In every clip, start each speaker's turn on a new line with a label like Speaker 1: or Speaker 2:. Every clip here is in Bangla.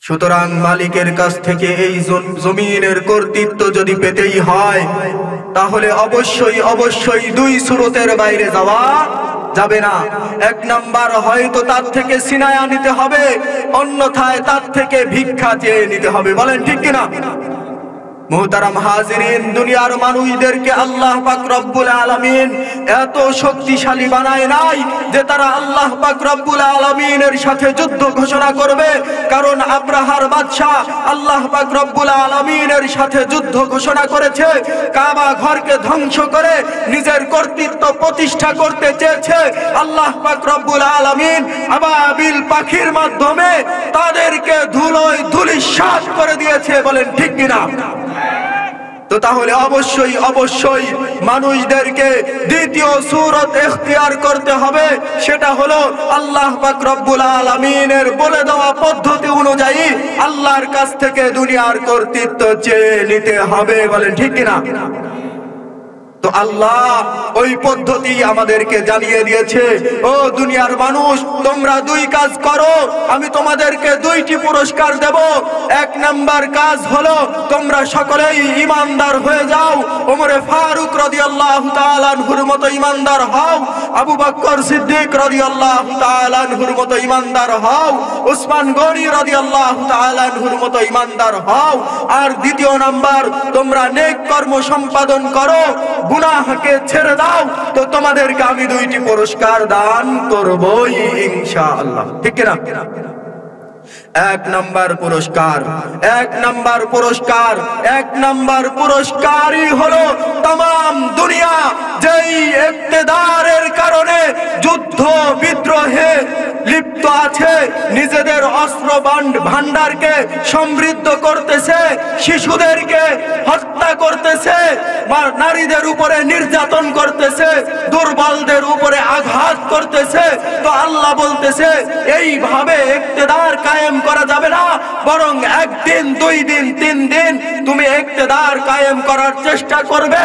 Speaker 1: সুতরাং মালিকের কাছ থেকে এই জমিনের কর্তৃত্ব যদি পেতেই হয় তাহলে অবশ্যই অবশ্যই দুই সুরতের বাইরে যাওয়া যাবে না। এক নাম্বার, হয়তো তার থেকে সিনায়া নিতে হবে, অন্যথায় তার থেকে ভিক্ষা চেয়ে নিতে হবে। বলেন ঠিক কিনা? মুহতারাম হাজিরিন, দুনিয়ার মানুষদেরকে আল্লাহ পাক রব্বুল আলামিন এত শক্তিশালী বানায় নাই যে তারা আল্লাহ পাক রব্বুল আলামিনের সাথে যুদ্ধ ঘোষণা করবে। কারণ আব্রাহার বাদশা আল্লাহ পাক রব্বুল আলামিনের সাথে যুদ্ধ ঘোষণা করেছে, কাবা ঘরকে ধ্বংস করে নিজের কর্তৃত্ব প্রতিষ্ঠা করতে চেয়েছে। আল্লাহ পাক রব্বুল আলামিন আবাবিল পাখির মাধ্যমে তাদেরকে ধুলোয় ধূলিসাৎ করে দিয়েছে। বলেন ঠিক কিনা? তো তাহলে অবশ্যই অবশ্যই মানুষদেরকে দ্বিতীয় সূরত ইখতিয়ার করতে হবে, সেটা হলো আল্লাহ পাক রব্বুল আলামিনের বলে দেওয়া পদ্ধতি অনুযায়ী আল্লাহর কাছ থেকে দুনিয়ার কর্তৃত্ব চেয়ে নিতে হবে। বলেন ঠিক কিনা? তো আল্লাহ ওই পদ্ধতি আমাদেরকে জানিয়ে দিয়েছে, ও দুনিয়ার মানুষ, তোমরা দুই কাজ করো, আমি তোমাদেরকে দুইটি পুরস্কার দেব। এক নাম্বার কাজ হলো তোমরা সকলেই ঈমানদার হয়ে যাও, ওমরে ফারুক রাদিয়াল্লাহু তাআলা আনহুর মতো ঈমানদার হও, আবু বকর সিদ্দিক রাদিয়াল্লাহু তাআলা আনহুর মতো ঈমানদার হও, উসমান গনি রাদিয়াল্লাহু তাআলা আনহুর মতো ঈমানদার হও। আর দ্বিতীয় নাম্বার, তোমরা নেক কর্ম সম্পাদন করো, গুনাহকে ছেড়ে দাও, তো তোমাদেরকে আমি দুইটি পুরস্কার দান করবই ইনশাআল্লাহ। ঠিক কিনা? এক নাম্বার পুরস্কারই হলো তাম দুনিয়া যেই ইক্তেদারের কারণে যুদ্ধ বিদ্রোহে লিপ্ত আছে, নিজেদের অস্ত্র ভান্ডারকে সমৃদ্ধ করতেছে, শিশুদেরকে হত্যা করতেছে, নারীদের উপরে নির্যাতন করতেছে, দুর্বলদের উপরে আঘাত করতেছে। তো আল্লাহ বলতেছে এইভাবে ইক্তেদার কায়েম করা যাবে না, বরং একদিন, দুই দিন, তিন দিন তুমি ইক্তেদার কায়েম করার চেষ্টা করবে।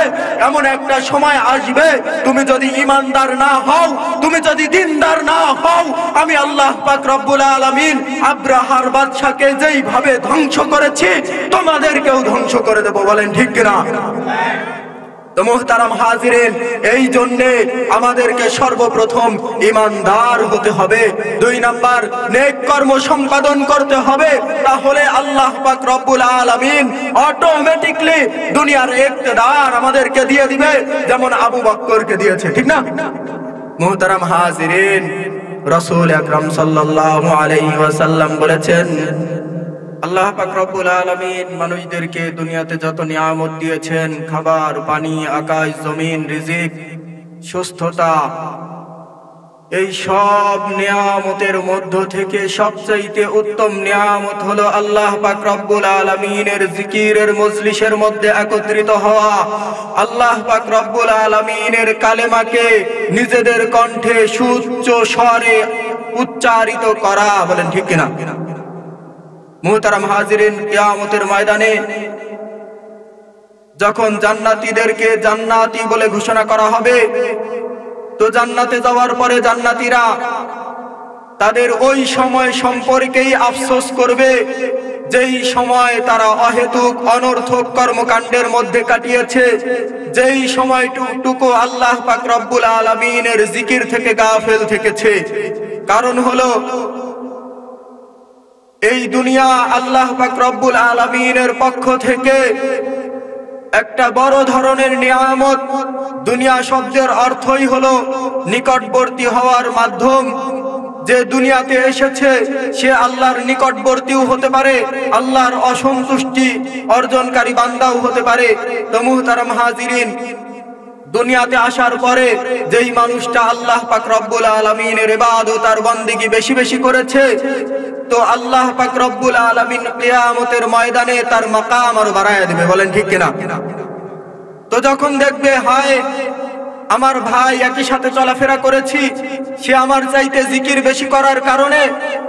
Speaker 1: এমন একটা সময় আসবে, তুমি যদি ঈমানদার না হও, তুমি যদি দিনদার না হও, আমি আল্লাহ পাক রব্বুল আলামিন আব্রাহার বাদশাকে যেইভাবে ধ্বংস করেছি তোমাদেরকেও ধ্বংস করে দেব। বলেন ঠিক কিনা? তো মুহতারাম হাজিরিন, এই জন্যে আমাদেরকে সর্বপ্রথম ঈমানদার হতে হবে। দুই নাম্বার, নেক কর্ম সম্পাদন করতে হবে, তাহলে আল্লাহ পাক রব্বুল আলামিন অটোমেটিকলি দুনিয়ার ইক্তেদার আমাদেরকে দিয়ে দিবে, যেমন আবু বকরকে দিয়েছে। ঠিক না? মুহতারাম হাজিরিন, রাসূল আকরাম সাল্লাল্লাহু আলাইহি ওয়াসাল্লাম বলেছেন, আল্লাহ পাক রব্বুল আলামিন মানুষদেরকে দুনিয়াতে যত নিয়ামত দিয়েছেন, খাবার, পানি, আকাশ, জমিন, রিজিক, সুস্থতা, এই সব নিয়ামতের মধ্য থেকে সবচাইতে উত্তম নিয়ামত হলো আল্লাহ পাক রব্বুল আলামিনের জিকিরের মজলিসের মধ্যে একত্রিত হওয়া, আল্লাহ পাক রব্বুল আলামিনের কালেমাকে নিজেদের কণ্ঠে সুউচ্চ স্বরে উচ্চারিত করা। বলেন ঠিক কিনা? মুহতারাম হাজিরিন, কিয়ামতের ময়দানে যখন জান্নাতীদেরকে জান্নাতি বলে ঘোষণা করা হবে, তো জান্নাতে যাওয়ার পরে জান্নাতীরা তাদের ওই সময় সম্পর্কেই আফসোস করবে যেই সময় তারা অহেতুক অনর্থক কর্মকাণ্ডের মধ্যে কাটিয়েছে, যেই সময়টুকু আল্লাহ পাক রব্বুল আলামিনের জিকির থেকে গাফেল থেকেছে। কারণ হলো এই দুনিয়া আল্লাহ পাক রব্বুল আলামিনের পক্ষ থেকে একটা বড় ধরনের নিয়ামত। দুনিয়া শব্দের অর্থই হলো নিকটবর্তী হওয়ার মাধ্যম। যে দুনিয়াতে এসেছে সে আল্লাহর নিকটবর্তীও হতে পারে, আল্লাহর অসন্তুষ্টি অর্জনকারী বান্দাও হতে পারে। তো মুহতারাম হাজিরিন, দুনিয়াতে আসার পরে যেই মানুষটা আল্লাহ পাক রব্বুল আলামিনের ইবাদত আর বন্দেগী বেশি বেশি করেছে, তো আল্লাহ পাক রব্বুল আলামিন কিয়ামতের ময়দানে তার মাকাম আরো বাড়ায়া দিবে। বলেন ঠিক কিনা? তো যখন দেখবে হায় আমার ভাই একই সাথে চলাফেরা করেছি, সে আমার চাইতে জিকির বেশি করার কারণে,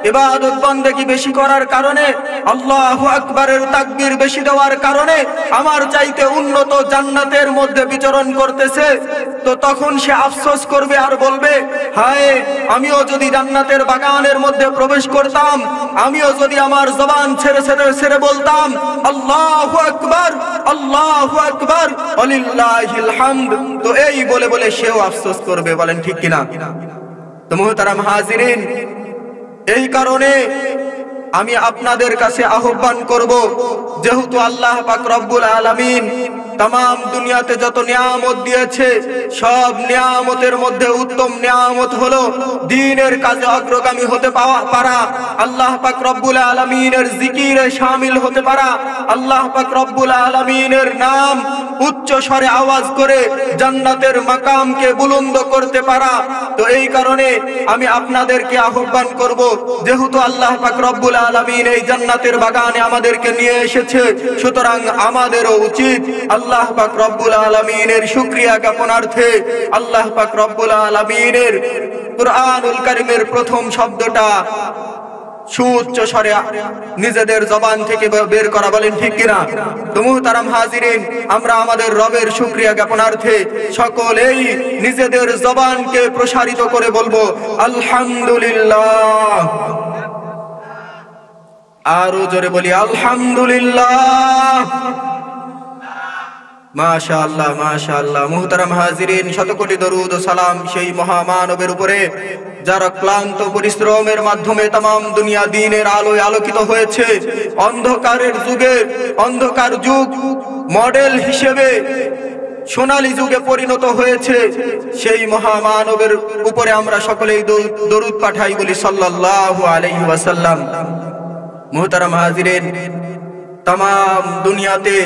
Speaker 1: ইবাদত বন্দেগী বেশি করার কারণে, আল্লাহু আকবারের তাকবীর বেশি দেওয়ার কারণে আমার চাইতে উন্নত জান্নাতের মধ্যে বিচরণ করতেছে, তো তখন সে আফসোস করবে আর বলবে, হায় আমিও যদি জান্নাতের বাগানের মধ্যে প্রবেশ করতাম, আমিও যদি আমার জবান ছেড়ে ছেড়ে ছেড়ে বলতাম আল্লাহু আকবার আল্লাহু আকবার ওয়ালিল্লাহিল হামদ, তো এই বলে বলে সেও আফসোস করবে। বলেন ঠিক কিনা? তো মুহতারাম হাজিরিন, এই কারণে আমি আপনাদের কাছে আহ্বান করব, যেহেতু আল্লাহ পাক রব্বুল আলামিন तमाम দুনিয়াতে যত নিয়ামত দিয়েছে, সব নিয়ামতের মধ্যে উত্তম নিয়ামত হলো দ্বীনের কাজে অগ্রগামী হতে পারা, আল্লাহ পাক রব্বুল আলামিনের জিকিরে শামিল হতে পারা, আল্লাহ পাক রব্বুল আলামিনের নাম উচ্চ স্বরে আওয়াজ করে জান্নাতের মাকামকে বুলন্দ করতে পারা। তো এই কারণে আমি আপনাদেরকে আহ্বান করব, যেহেতু আল্লাহ পাক রব্বুল আলামিন এই জান্নাতের বাগানে আমাদেরকে নিয়ে এসেছে, সুতরাং আমাদেরও উচিত আল্লাহ পাক রব্বুল আলামিনের শুকরিয়া জ্ঞাপনার্থে আল্লাহ পাক রব্বুল আলামিনের কুরআনুল কারীমের প্রথম শব্দটা সুউচ্চ স্বরে নিজেদের জবান থেকে বের করা। বলেন ঠিক কিনা? তো মুহতারাম হাজিরিন, আমরা আমাদের রবের শুকরিয়া জ্ঞাপনার্থে সকলেই নিজেদের জবানকে প্রসারিত করে বলবো আলহামদুলিল্লাহ। আরো জোরে বলি আলহামদুলিল্লাহ। মাশাআল্লাহ মাশাআল্লাহ। মুহতারাম হাজিরিন, শতকোটি দরুদ ও সালাম সেই মহামানবের উপরে যারা ক্লান্ত পরিশ্রমের মাধ্যমে तमाम দুনিয়া দ্বীনের আলোয় আলোকিত হয়েছে, অন্ধকারের যুগে অন্ধকার যুগ মডেল হিসেবে সোনালী যুগে পরিণত হয়েছে, সেই মহামানবের উপরে আমরা সকলেই দরুদ পাঠাই, বলি সাল্লাল্লাহু আলাইহি ওয়াসাল্লাম। মুহতারাম হাজিরিন, तमाम দুনিয়াতে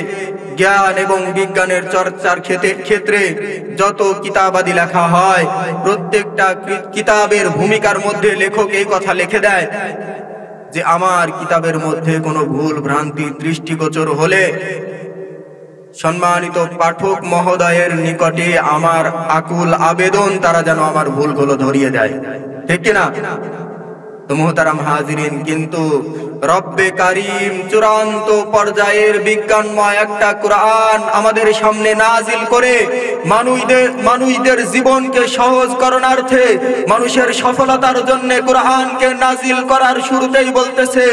Speaker 1: জ্ঞান এবং বিজ্ঞানের চর্চার ক্ষেত্রে যত কিতাবাদি লেখা হয়, প্রত্যেকটা কিতাবের ভূমিকার মধ্যে লেখক এই কথা লিখে দেয় যে আমার কিতাবের মধ্যে কোনো ভুল ভ্রান্তি দৃষ্টিগোচর হলে সম্মানিত পাঠক মহোদয়ের নিকটে আমার আকুল আবেদন তারা যেন আমার ভুলগুলো ধরিয়ে দেয়। ঠিক কিনা? তো মুহতারাম হাজিরিন, কিন্তু রব্বে কারীম চূড়ান্ত পর্যায়ের বিজ্ঞানময় একটা কুরআন আমাদের সামনে নাজিল করে মানুষদের জীবনকে সহজ করণার্থে, মানুষের সফলতার জন্য কুরআনকে নাজিল করার শুরুতেই বলতেছে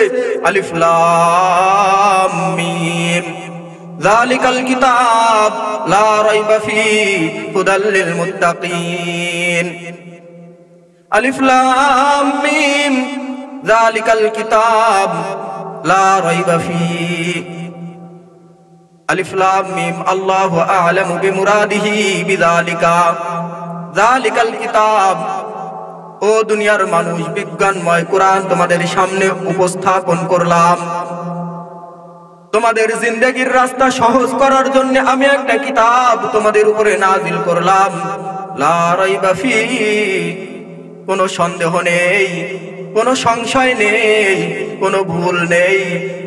Speaker 1: আলিফ লাম মিম যালিকাল কিতাব লা রাইবা ফীহি হুদাল লিল মুত্তাকিন। আলিফ লাম মিম যালিকাল কিতাব লা রাইবা ফীহি। আলিফ লাম মিম আল্লাহু আ'লামু বিমুরাদিহি বিযালিকা যালিকাল কিতাব। ও দুনিয়ার মানুষ, বিজ্ঞানময় কুরআন তোমাদের সামনে উপস্থাপন করলাম, তোমাদের জিন্দেগীর রাস্তা সহজ করার জন্য আমি একটা কিতাব তোমাদের উপরে নাজিল করলাম। লা রাইবা ফীহি, কোনো সন্দেহ নেই, কোনো সংশয় নেই, কোনো ভুল নেই,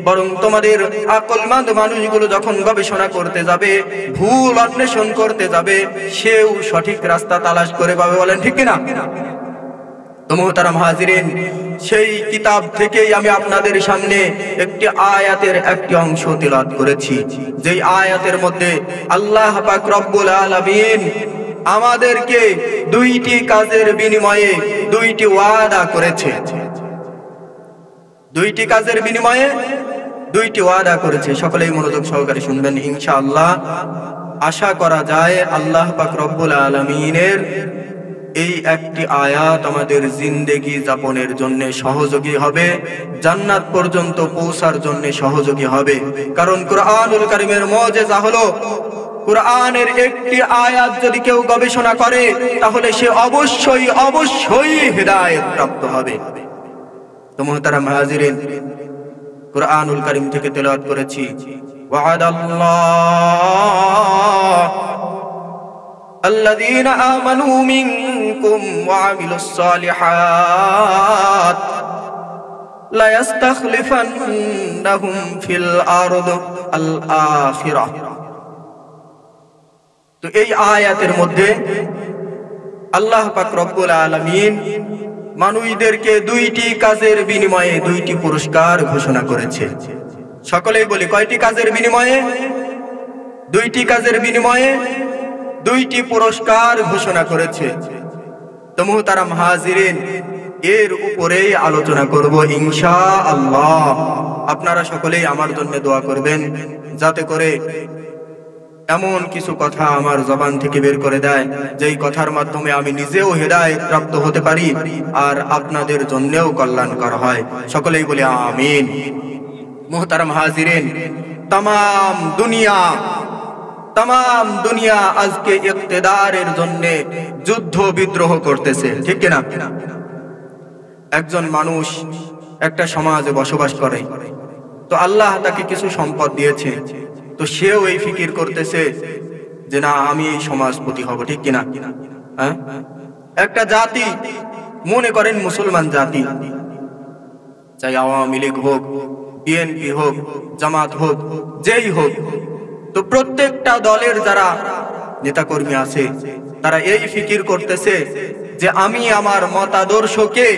Speaker 1: বরং তোমাদের আকলমন্দ মানুষগুলো যখন গবেষণা করতে যাবে, ভুল অন্বেষণ করতে যাবে, সেও সঠিক রাস্তা তালাশ করে পাবে। বলেন ঠিক কিনা? তো মুহতারাম হাজিরিন, সেই কিতাব থেকেই আমি আপনাদের সামনে একটি আয়াতের একটি অংশ তিলাওয়াত করেছি, যেই আয়াতের মধ্যে আল্লাহ পাক রব্বুল আলামিন আমাদেরকে দুইটি কাজের বিনিময়ে দুইটি ওয়াদা করেছে, দুইটি কাজের বিনিময়ে দুইটি ওয়াদা করেছে। সকলেই মনোযোগ সহকারে শুনবেন ইনশাআল্লাহ। আশা করা যায় আল্লাহ পাক রব্বুল আলামিনের এই একটি আয়াত আমাদের জিন্দেগি যাপনের জন্য সহযোগী হবে, জান্নাত পর্যন্ত পৌঁছার জন্য সহযোগী হবে। কারণ কুরআনুল কারীমের মুজিজা হলো, কুরআনের একটি আয়াত যদি কেউ গবেষণা করে তাহলে সে অবশ্যই অবশ্যই হিদায়াত প্রাপ্ত হবে। তো মুহতারাম হাজিরিন, কুরআনুল কারীম থেকে তেলাওয়াত করেছি ওয়া'দাল্লাহ الذين آمنوا منكم وعملوا الصالحات لا يستخلفنهم في الأرض الآخرة। তো এই আয়াতের মধ্যে আল্লাহ পাক রব্বুল আলামিন মানুষদেরকে দুইটি কাজের বিনিময়ে দুইটি পুরস্কার ঘোষণা করেছে। সকলেই বলি, কয়টি কাজের বিনিময়ে? দুইটি কাজের বিনিময়ে দুইটি পুরস্কার ঘোষণা করেছে। তো মুহতারাম হাজিরিন, এর উপরেই আলোচনা করব ইনশাআল্লাহ। আপনারা সকলেই আমার জন্য দোয়া করবেন, যাতে করে এমন কিছু কথা আমার জবান থেকে বের করে দেয় যেই কথার মাধ্যমে আমি নিজেও হেদায়েত প্রাপ্ত হতে পারি আর আপনাদের জন্যও কল্যাণকর হয়। সকলেই বলি আমিন। মুহতারাম হাজিরিন, তাম দুনিয়া আজকে ইকতেদারের জন্য যুদ্ধ বিদ্রোহ করতেছে, ঠিক কিনা? একজন মানুষ একটা সমাজে বসবাস করে, তো আল্লাহ তাকে কিছু সম্পদ দিয়েছে, তো সেও এই ফিকির করতেছে যে না, আমি এই সমাজপতি হব, ঠিক কিনা? হ্যাঁ, একটা জাতি, মনে করেন মুসলমান জাতি, চাই আওয়ামী লীগ হোক, বিএনপি হোক, জামাত হোক, যেই হোক, তো প্রত্যেকটা দলের যারা নেতাকর্মী আছে তারা এই ফিকির করতেছে যে আমি আমার মতাদর্শকে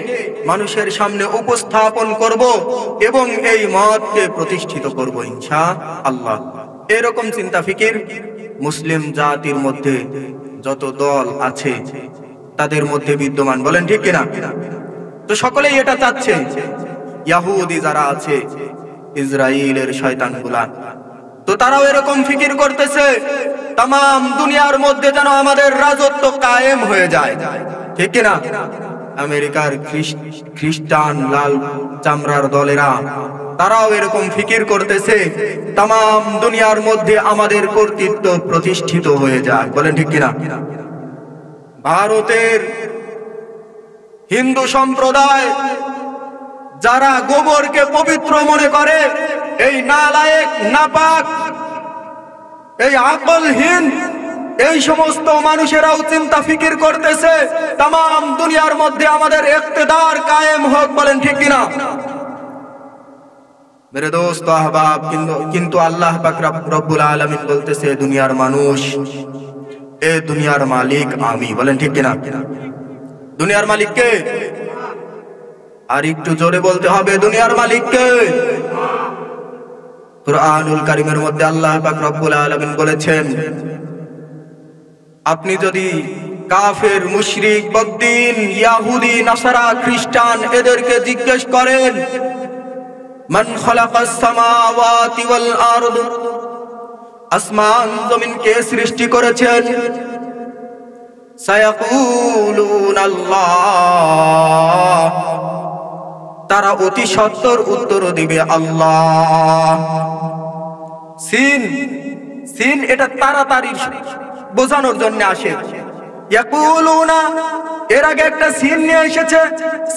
Speaker 1: মানুষের সামনে উপস্থাপন করব এবং এই মতকে প্রতিষ্ঠিত করব ইনশাআল্লাহ। এরকম চিন্তা ফিকির মুসলিম জাতির মধ্যে যত দল আছে তাদের মধ্যে বিদ্যমান, বলেন ঠিক কিনা? তো সকলেই এটা চাচ্ছে। ইহুদি যারা আছে, ইসরায়েলের শয়তানগুলা, তো তারাও এরকম ফিকির করতেছে তাম দুনিয়ার মধ্যে যেন আমাদের রাজত্ব কায়েম হয়ে যায়, ঠিক কিনা? আমেরিকার খ্রিস্টান লাল চামড়ার দলেরা তারাও এরকম ফিকির করতেছে তাম দুনিয়ার মধ্যে আমাদের কর্তৃত্ব প্রতিষ্ঠিত হয়ে যায়, বলেন ঠিক কিনা? ভারতের হিন্দু সম্প্রদায় যারা গোবরকে পবিত্র মনে করে, এই নালায়েক, নাপাক, এই আকলহীন, এই সমস্ত মানুষেরাও চিন্তা ফিকির করতেছে তাম দুনিয়ার মধ্যে আমাদের ইকতেদার কায়েম হোক, বলেন ঠিক কিনা? মেরে দোস্ত আহবাব, কিন্তু আল্লাহ পাক রব্বুল আলামিন বলতেছে দুনিয়ার মানুষ, এ দুনিয়ার মালিক আমি, বলেন ঠিক কিনা? দুনিয়ার মালিক কে? আর একটু জোরে বলতে হবে, দুনিয়ার মালিক কে? কুরআনুল কারীমের মধ্যে আল্লাহ পাক রব্বুল আলামিন বলেছেন, আপনি যদি কাফের, মুশরিক, বদ্দিন, ইহুদি, নাসারা, খ্রিস্টান এদেরকে জিজ্ঞেস করেন মান খালাকাস সামাওয়াতি ওয়াল আরদ, আসমান জমিন কে সৃষ্টি করেছেন, সায়াকুলুনা আল্লাহ, তারা অতি সত্বর উত্তর দিবে আল্লাহ। সিন এটা তাড়াতাড়ি বোঝানোর জন্য আসে। ইয়াকুলুনা, এর আগে একটা সিন নিয়ে এসেছে,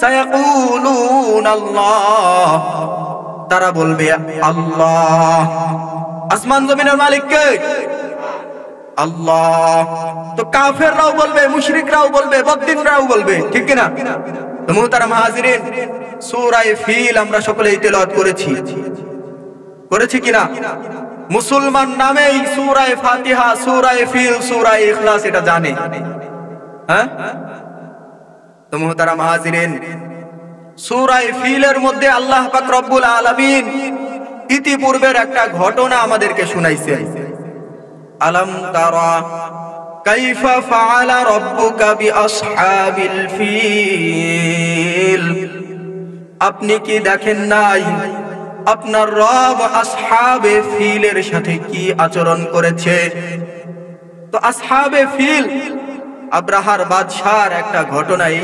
Speaker 1: সায়াকুলুনা আল্লাহ, তারা বলবে আল্লাহ। আসমান জমিনের মালিক কে? আল্লাহ। তো কাফেররাও বলবে, মুশরিকরাও বলবে, বদ্দিনরাও বলবে, ঠিক কিনা? তো মুহতারাম হাজিরিন, সূরা ফিল আমরা সকলেই তেলাওয়াত করেছি কিনা? মুসলমান নামেই সূরা ফাতিহা, সূরা ফিল, সূরা ইখলাস এটা জানে, হ্যাঁ? তো মুহতারাম হাজিরিন, সূরা ফিলের মধ্যে আল্লাহ পাক রব্বুল আলামিন ইতিপূর্বের একটা ঘটনা আমাদেরকে শুনাইছেন। আলাম তারা কাইফা ফাআলা রাব্বুকা বিআসহাবিল ফিল, আপনি কি দেখেন নাই আপনার রব আসহাবে ফিলের সাথে কি আচরণ করেছে? তো আসহাবে ফিল আব্রাহার বাদশার একটা ঘটনাই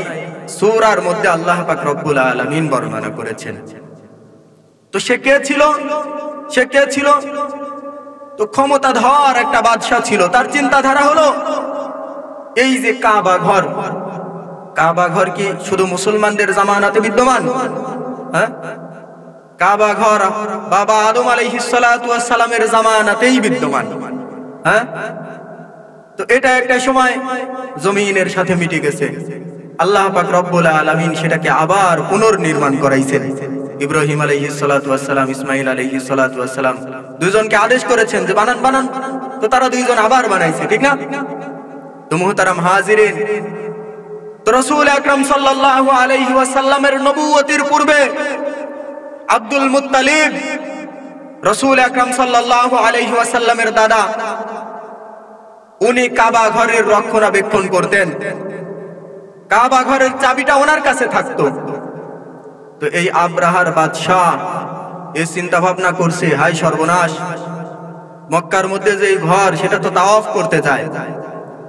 Speaker 1: সূরার মধ্যে আল্লাহ পাক রব্বুল আলামিন বর্ণনা করেছেন। তো সে কে ছিল? তো ক্ষমতাধর একটা বাদশা ছিল। তার চিন্তাধারা হলো এই যে কাবা ঘর কি শুধু মুসলমানদের জামানাতে বিদ্যমান? হ্যাঁ, কাবা ঘর বাবা আদম আলাইহিস সালাতু ওয়াস সালামের জামানাতেই বিদ্যমান। হ্যাঁ, তো এটা একটা সময় জমিনের সাথে মিটে গেছে। আল্লাহ পাক রব্বুল আলামিন সেটাকে আবার পুনর্নির্মাণ করাইছেন। ইব্রাহিম আলাইহিস সালাতু ওয়াস সালাম, ইসমাঈল আলাইহিস সালাতু ওয়াস সালাম দুইজনকে আদেশ করেছেন যে বানান, তো তারা দুইজন আবার বানাইছে, ঠিক না? তো মুহতারাম হাজিরিন, তো রাসূল আকরাম সাল্লাল্লাহু আলাইহি ওয়াসাল্লামের নবুয়তির পূর্বে আব্দুল মুত্তালিব রাসূল আকরাম সাল্লাল্লাহু আলাইহি ওয়াসাল্লামের দাদা, উনি কাবা ঘরের রক্ষণাবেক্ষণ করতেন। কাবা ঘরের চাবিটা ওনার কাছে থাকতো। তো এই আব্রাহার বাদশাহ এই চিন্তা ভাবনা করছে, হায় সর্বনাশ, মক্কার মধ্যে যে ঘর সেটা তো তাওয়াফ করতে যায়।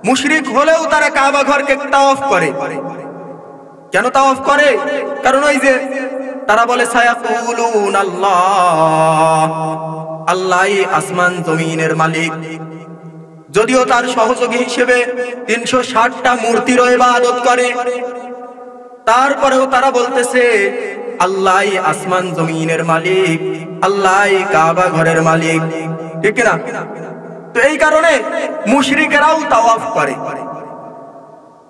Speaker 1: মুশরিক হলেও তারা কাবা ঘরকে তাওয়াফ করে। কেন তাওয়াফ করে? কারণ ওই যে তারা বলে সায়াকুলুন আল্লাহ, আল্লাহই আসমান জমিনের মালিক। যদিও তার সহযোগী হিসেবে 360টা মূর্তির ইবাদত করে, তারপরেও তারা বলতেছে আল্লাহই আসমান জমিনের মালিক, আল্লাহই কাবা ঘরের মালিক, ঠিক না? তো এই কারণে মুশরিকেরাও তাওয়াফ করে।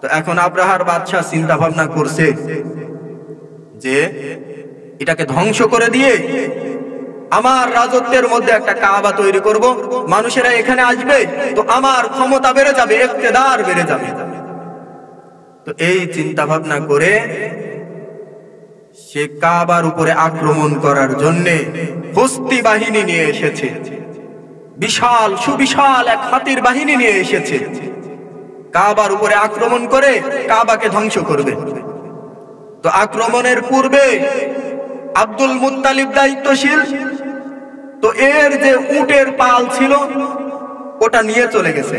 Speaker 1: তো এখন আব্রাহার বাদশাহ চিন্তা ভাবনা করছে যে এটাকে ধ্বংস করে দিয়ে আমার রাজত্বের মধ্যে একটা কাবা তৈরি করব, মানুষেরা এখানে আসবে, তো আমার ক্ষমতা বেড়ে যাবে, ইক্তেদার বেড়ে যাবে। তো এই চিন্তা ভাবনা করে সে কাবার উপরে আক্রমণ করার জন্য হস্তি বাহিনী নিয়ে এসেছে। বিশাল সুবিশাল এক হাতির বাহিনী নিয়ে এসেছে। কাবার উপরে আক্রমণ করে কাবাকে ধ্বংস করবে। তো আক্রমণের পূর্বে আব্দুল মুত্তালিব দায়িত্বশীল, তো এর যে উটের পাল ছিল ওটা নিয়ে চলে গেছে।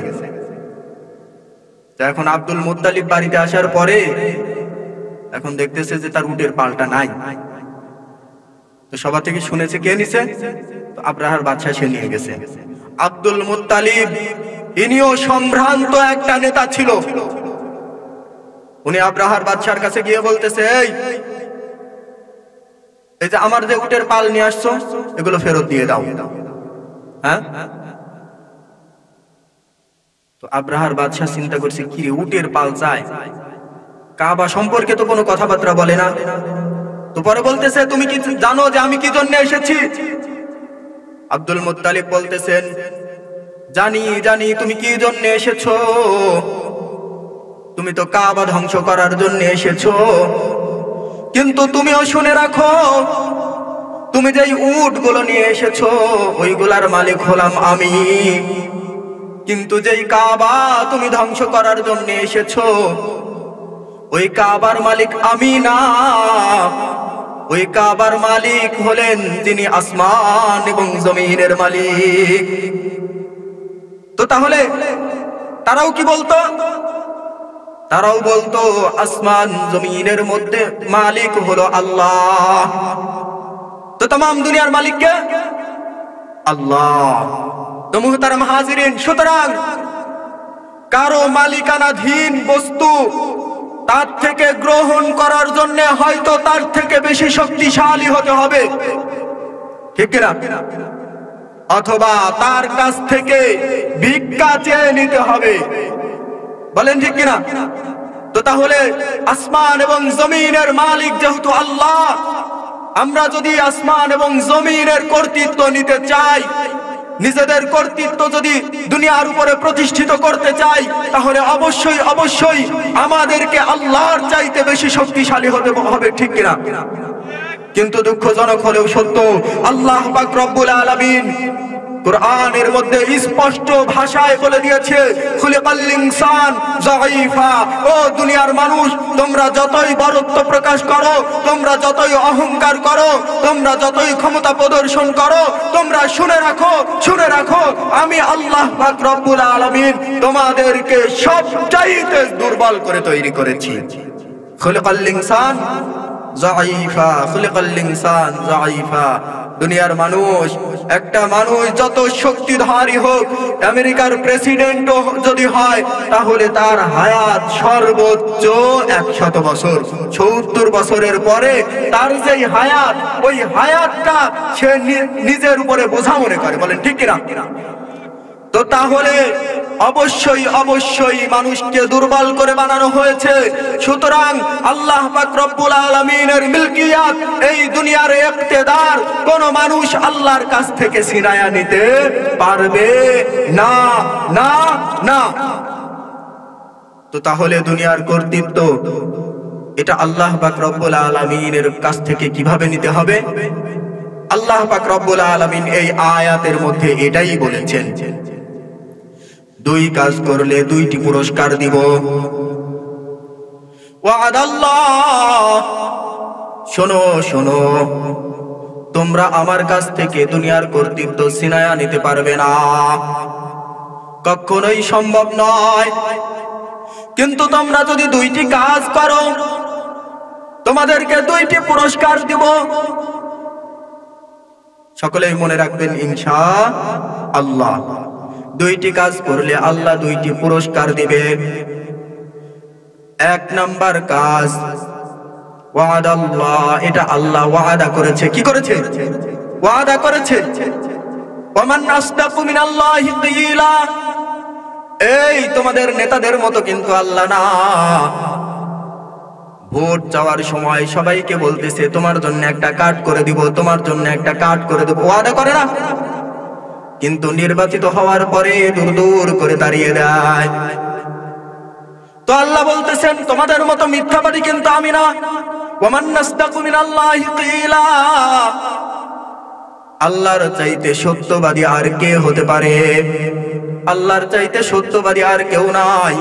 Speaker 1: এখন আব্দুল মুত্তালিব বাড়িতে আসার পরে এখন দেখতেছে যে তার উটের পালটা নাই। তো সবার থেকে শুনেছে কে নিছে? তো আব্রাহার বাদশা সে নিয়ে গেছে। আব্দুল মুত্তালিব ইনিও সম্ভ্রান্ত একটা নেতা ছিল। উনি আব্রাহার বাদশার কাছে গিয়ে বলতেছে, এই যে আমার যে উটের পাল নিয়ে আসছো এগুলো ফেরত দিয়ে দাও। হ্যাঁ? তো আব্রাহার বাদশা চিন্তা করছে, কি রে, উটের পাল চায়, কাবা সম্পর্কে তো কোনো কথাবার্তা বলে না। তো পরে বলতেছে, তুমি কি জানো যে আমি কি জন্য এসেছি? আব্দুল মুত্তালিব বলতেছেন, জানি জানি তুমি কি জন্য এসেছো, তুমি তো কাবা ধ্বংস করার জন্য এসেছো। কিন্তু তুমিও শুনে রাখো, তুমি যেই উটগুলো নিয়ে এসেছো ওইগুলার মালিক হলাম আমি, কিন্তু যেই কাবা তুমি ধ্বংস করার জন্য এসেছো ওই কাবার মালিক আমি না, ওই কাবার মালিক হলেন যিনি আসমান এবং জমিনের মালিক। তো তাহলে তারাও কি বলতো? তারাও বলতো আসমান জমিনের মধ্যে মালিক হলো আল্লাহ। তো तमाम দুনিয়ার মালিক কে? আল্লাহ। তো মুহতারাম হাজিরিন, সুতরাং কারো মালিকানাধীন বস্তু তার থেকে গ্রহণ করার জন্য হয়তো তার থেকে বেশি শক্তিশালী হতে হবে, ঠিক কিনা? অথবা তার কাছ থেকে ভিক্ষা চেয়ে নিতে হবে, বলেন ঠিক কিনা? তো তাহলে আসমান এবং জমিনের মালিক যেহেতু আল্লাহ, আমরা যদি আসমান এবং জমিনের কর্তৃত্ব নিতে চাই, নিজেদের কর্তৃত্ব যদি দুনিয়ার উপরে প্রতিষ্ঠিত করতে চাই, তাহলে অবশ্যই অবশ্যই আমাদেরকে আল্লাহর চাইতে বেশি শক্তিশালী হতে হবে, ঠিক কিনা? কিন্তু দুঃখজনক হলেও সত্য, আল্লাহ পাক রব্বুল আলামিন কুরআনের মধ্যে স্পষ্ট ভাষায় বলে দিয়েছে, খুলিকাল ইনসান যায়ীফা। ও দুনিয়ার মানুষ, তোমরা যতই বরত্ব প্রকাশ করো, তোমরা যতই অহংকার করো, তোমরা যতই ক্ষমতা প্রদর্শন করো, তোমরা শুনে রাখো, শুনে রাখো, আমি আল্লাহ পাক রব্বুল আলামিন তোমাদেরকে সবচাইতে দুর্বল করে তৈরি করেছি। খুলিকাল ইনসান যায়ীফা, খুলিকাল ইনসান যায়ীফা। দুনিয়ার মানুষ, একটা মানুষ যত শক্তিধারী হোক, আমেরিকার প্রেসিডেন্টও যদি হয়, তাহলে তার হায়াত সর্বোচ্চ 100 বছর। 70 বছরের পরে তার যেই হায়াত, ওই হায়াতটা সে নিজের উপরে বোঝা মনে করে, বলেন ঠিক কিনা? তো তাহলে অবশ্যই অবশ্যই মানুষকে দুর্বল করে বানানো হয়েছে। সুতরাং আল্লাহ পাক রব্বুল আলামিনের মিলকিয়াত, এই দুনিয়ার ইক্তেদার কোন মানুষ আল্লাহর কাছ থেকে ছিনায়া নিতে পারবে না, না, না। তো তাহলে দুনিয়ার কর্তৃত্ব এটা আল্লাহ পাক রব্বুল আলামিনের কাছ থেকে কিভাবে নিতে হবে? আল্লাহ পাক রব্বুল আলামিন এই আয়াতের মধ্যে এটাই বলেছেন, দুই কাজ করলে দুইটি পুরস্কার দিব। ওয়াদাল্লাহ, শোনো শোনো, তোমরা আমার কাছ থেকে দুনিয়ার কর্তৃত্ব ছিনায়া নিতে পারবে না, কখনোই সম্ভব নয়। কিন্তু তোমরা যদি দুইটি কাজ করো, তোমাদেরকে দুইটি পুরস্কার দিব। সকলেই মনে রাখবেন ইনশাআল্লাহ, দুইটি কাজ করলে আল্লাহ দুইটি পুরস্কার দিবে। এক নাম্বার কাজ ওয়াদাল্লাহ, এটা আল্লাহ ওয়াদা করেছে। কি করেছে? ওয়াদা করেছে। ওয়ামান আসদাকু মিনাল্লাহি কিলা, এই তোমাদের নেতাদের মতো কিন্তু আল্লাহ না। ভোট চাওয়ার সময় সবাইকে বলতেছে তোমার জন্য একটা কার্ড করে দিব, তোমার জন্য একটা কার্ড করে দেব, ওয়াদা করে না? কিন্তু নির্বাচিত হওয়ার পরে দূর দূর করে দাঁড়িয়ে দেয়। তো আল্লাহ বলতেছেন তোমাদের মতো মিথ্যাবাদী কিন্তু আমি না। ওয়ামান আসদাকু মিনাল্লাহি কিলা, আল্লাহর চাইতে সত্যবাদী আর কে হতে পারে? আল্লাহর চাইতে সত্যবাদী আর কেউ নাই।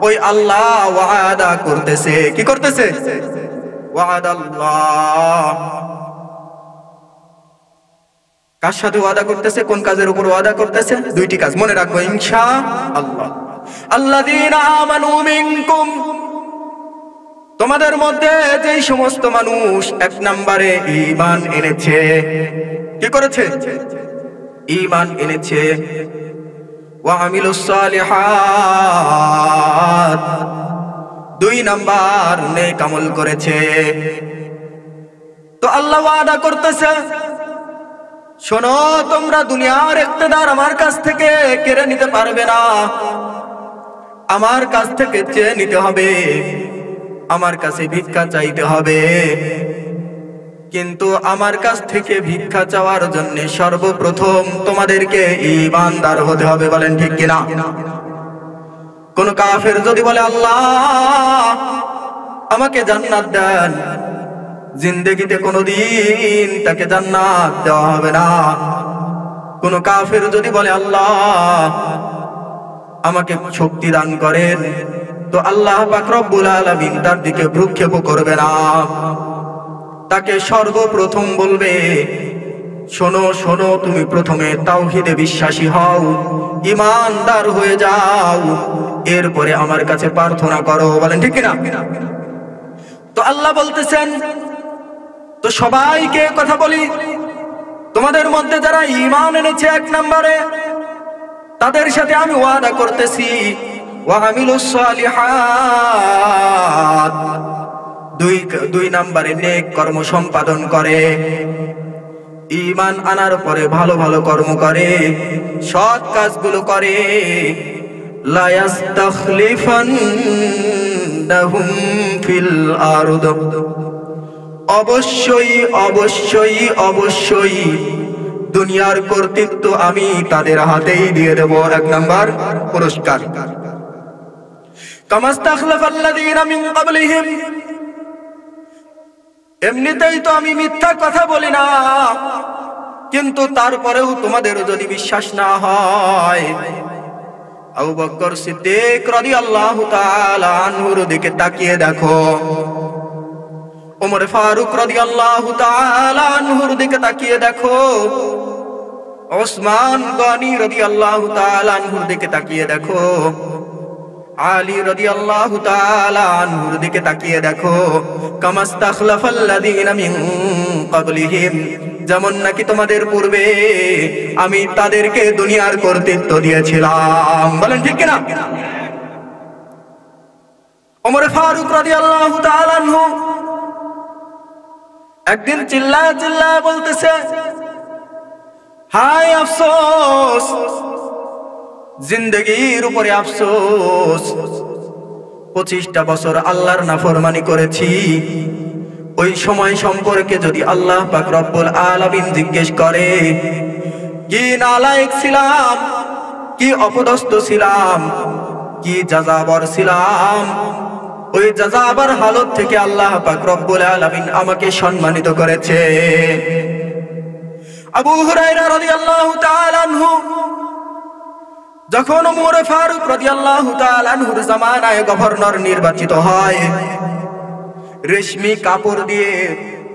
Speaker 1: ওই আল্লাহ ওয়াদা করতেছে। কি করতেছে? ওয়াদাল্লাহ। কার সাথে ওয়াদা করতেছে? কোন কাজের উপর ওয়াদা করতেছে? দুইটি কাজ, মনে রাখবো ইনশাআল্লাহ। আল্লাযীনা আমানু মিনকুম, তোমাদের মধ্যে যেই সমস্ত মানুষ এক নম্বরে ঈমান এনেছে। কি করেছে? ঈমান এনেছে। ওয়া আমিলুস সালিহাত, দুই নাম্বার নেক আমল করেছে। তো আল্লাহ ওয়াদা করতেছে, শোনো, তোমরা দুনিয়ার ইক্তেদার আমার কাছ থেকে কেড়ে নিতে পারবে না। আমার কাছ থেকে চেয়ে নিতে হবে, আমার কাছে ভিক্ষা চাইতে হবে। কিন্তু আমার কাছ থেকে ভিক্ষা চাওয়ার জন্য সর্বপ্রথম তোমাদেরকে ঈমানদার হতে হবে। বলেন ঠিক কিনা? কোন কাফের যদি বলে আল্লাহ আমাকে জান্নাত দেন, জিন্দেগিতে কোনদিন তাকে জান্নাত দেওয়া হবে না। কোন কাফের যদি বলে আল্লাহ আমাকে শক্তি দান করেন, তো আল্লাহ পাক রব্বুল আলামিন তার দিকে ভ্রুক্ষেপ করবে না। তাকে সর্বপ্রথম বলবে, শোনো শোনো, তুমি প্রথমে তাওহীদে বিশ্বাসী হও, ঈমানদার হয়ে যাও, এরপরে আমার কাছে প্রার্থনা করো। বলেন ঠিক কিনা? তো আল্লাহ বলতেছেন, তো সবাইকে কথা বলি, তোমাদের মধ্যে যারা ঈমান এনেছে এক নম্বরে, তাদের সাথে আমি ওয়াদা করতেছি ওয়া আমিলুস সালিহাত, দুই নম্বরে নেক কর্ম সম্পাদন করে, ঈমান আনার পরে ভালো ভালো কর্ম করে, সৎ কাজগুলো করে। লা ইয়াস্তাখলিফান্নাহুম ফিল আরদ, অবশ্যই অবশ্যই অবশ্যই দুনিয়ার কর্তৃত্ব আমি তাদের হাতেই দিয়ে দেব। এক নাম্বার পুরস্কার। কামাস্তাখলাফাল্লাযীনা মিন ক্বাবলিহিম, এমনিতেই তো আমি মিথ্যা কথা বলি না, কিন্তু তারপরেও তোমাদের যদি বিশ্বাস না হয়, আবু বকর সিদ্দিক রাদিয়াল্লাহু তাআলা আনহুর দিকে তাকিয়ে দেখো, ওমর ফারুক রাদিয়াল্লাহু তাআলা আনহুর দিকে তাকিয়ে দেখো, ওসমান গনি রাদিয়াল্লাহু তাআলা আনহুর দিকে তাকিয়ে দেখো, আলী রাদিয়াল্লাহু তাআলা আনহুর দিকে তাকিয়ে দেখো। কামাস্তাখলাফাল্লাযীনা মিন ক্বাবলিহিম, যেমন নাকি তোমাদের পূর্বে আমি তাদেরকে দুনিয়ার কর্তৃত্ব দিয়েছিলাম। বলেন ঠিক কিনা? ওমর ফারুক রাদিয়াল্লাহু তাআলা আনহু একদিন চিল্লায় চিল্লায় বলতেছে, হায় আফসোস, জিন্দেগির উপরে আফসোস, 25টা বছর আল্লাহর নাফরমানি করেছি। ওই সময় সম্পর্কে যদি আল্লাহ পাক রব্বুল আলামিন জিজ্ঞেস করে, কি নালায়েক ছিলাম, কি অপদস্থ ছিলাম, কি যাযাবর ছিলাম, ওই যাযাবর হালত থেকে আল্লাহ পাক রব্বুল আলামিন আমাকে সম্মানিত করেছে। আবু হুরায়রা রাদিয়াল্লাহু তাআলা আনহু যখন ওমর ফারুক রাদিয়াল্লাহু তাআলা আনহুর জামানায় গভর্নর নির্বাচিত হয়, রেশমি কাপড় দিয়ে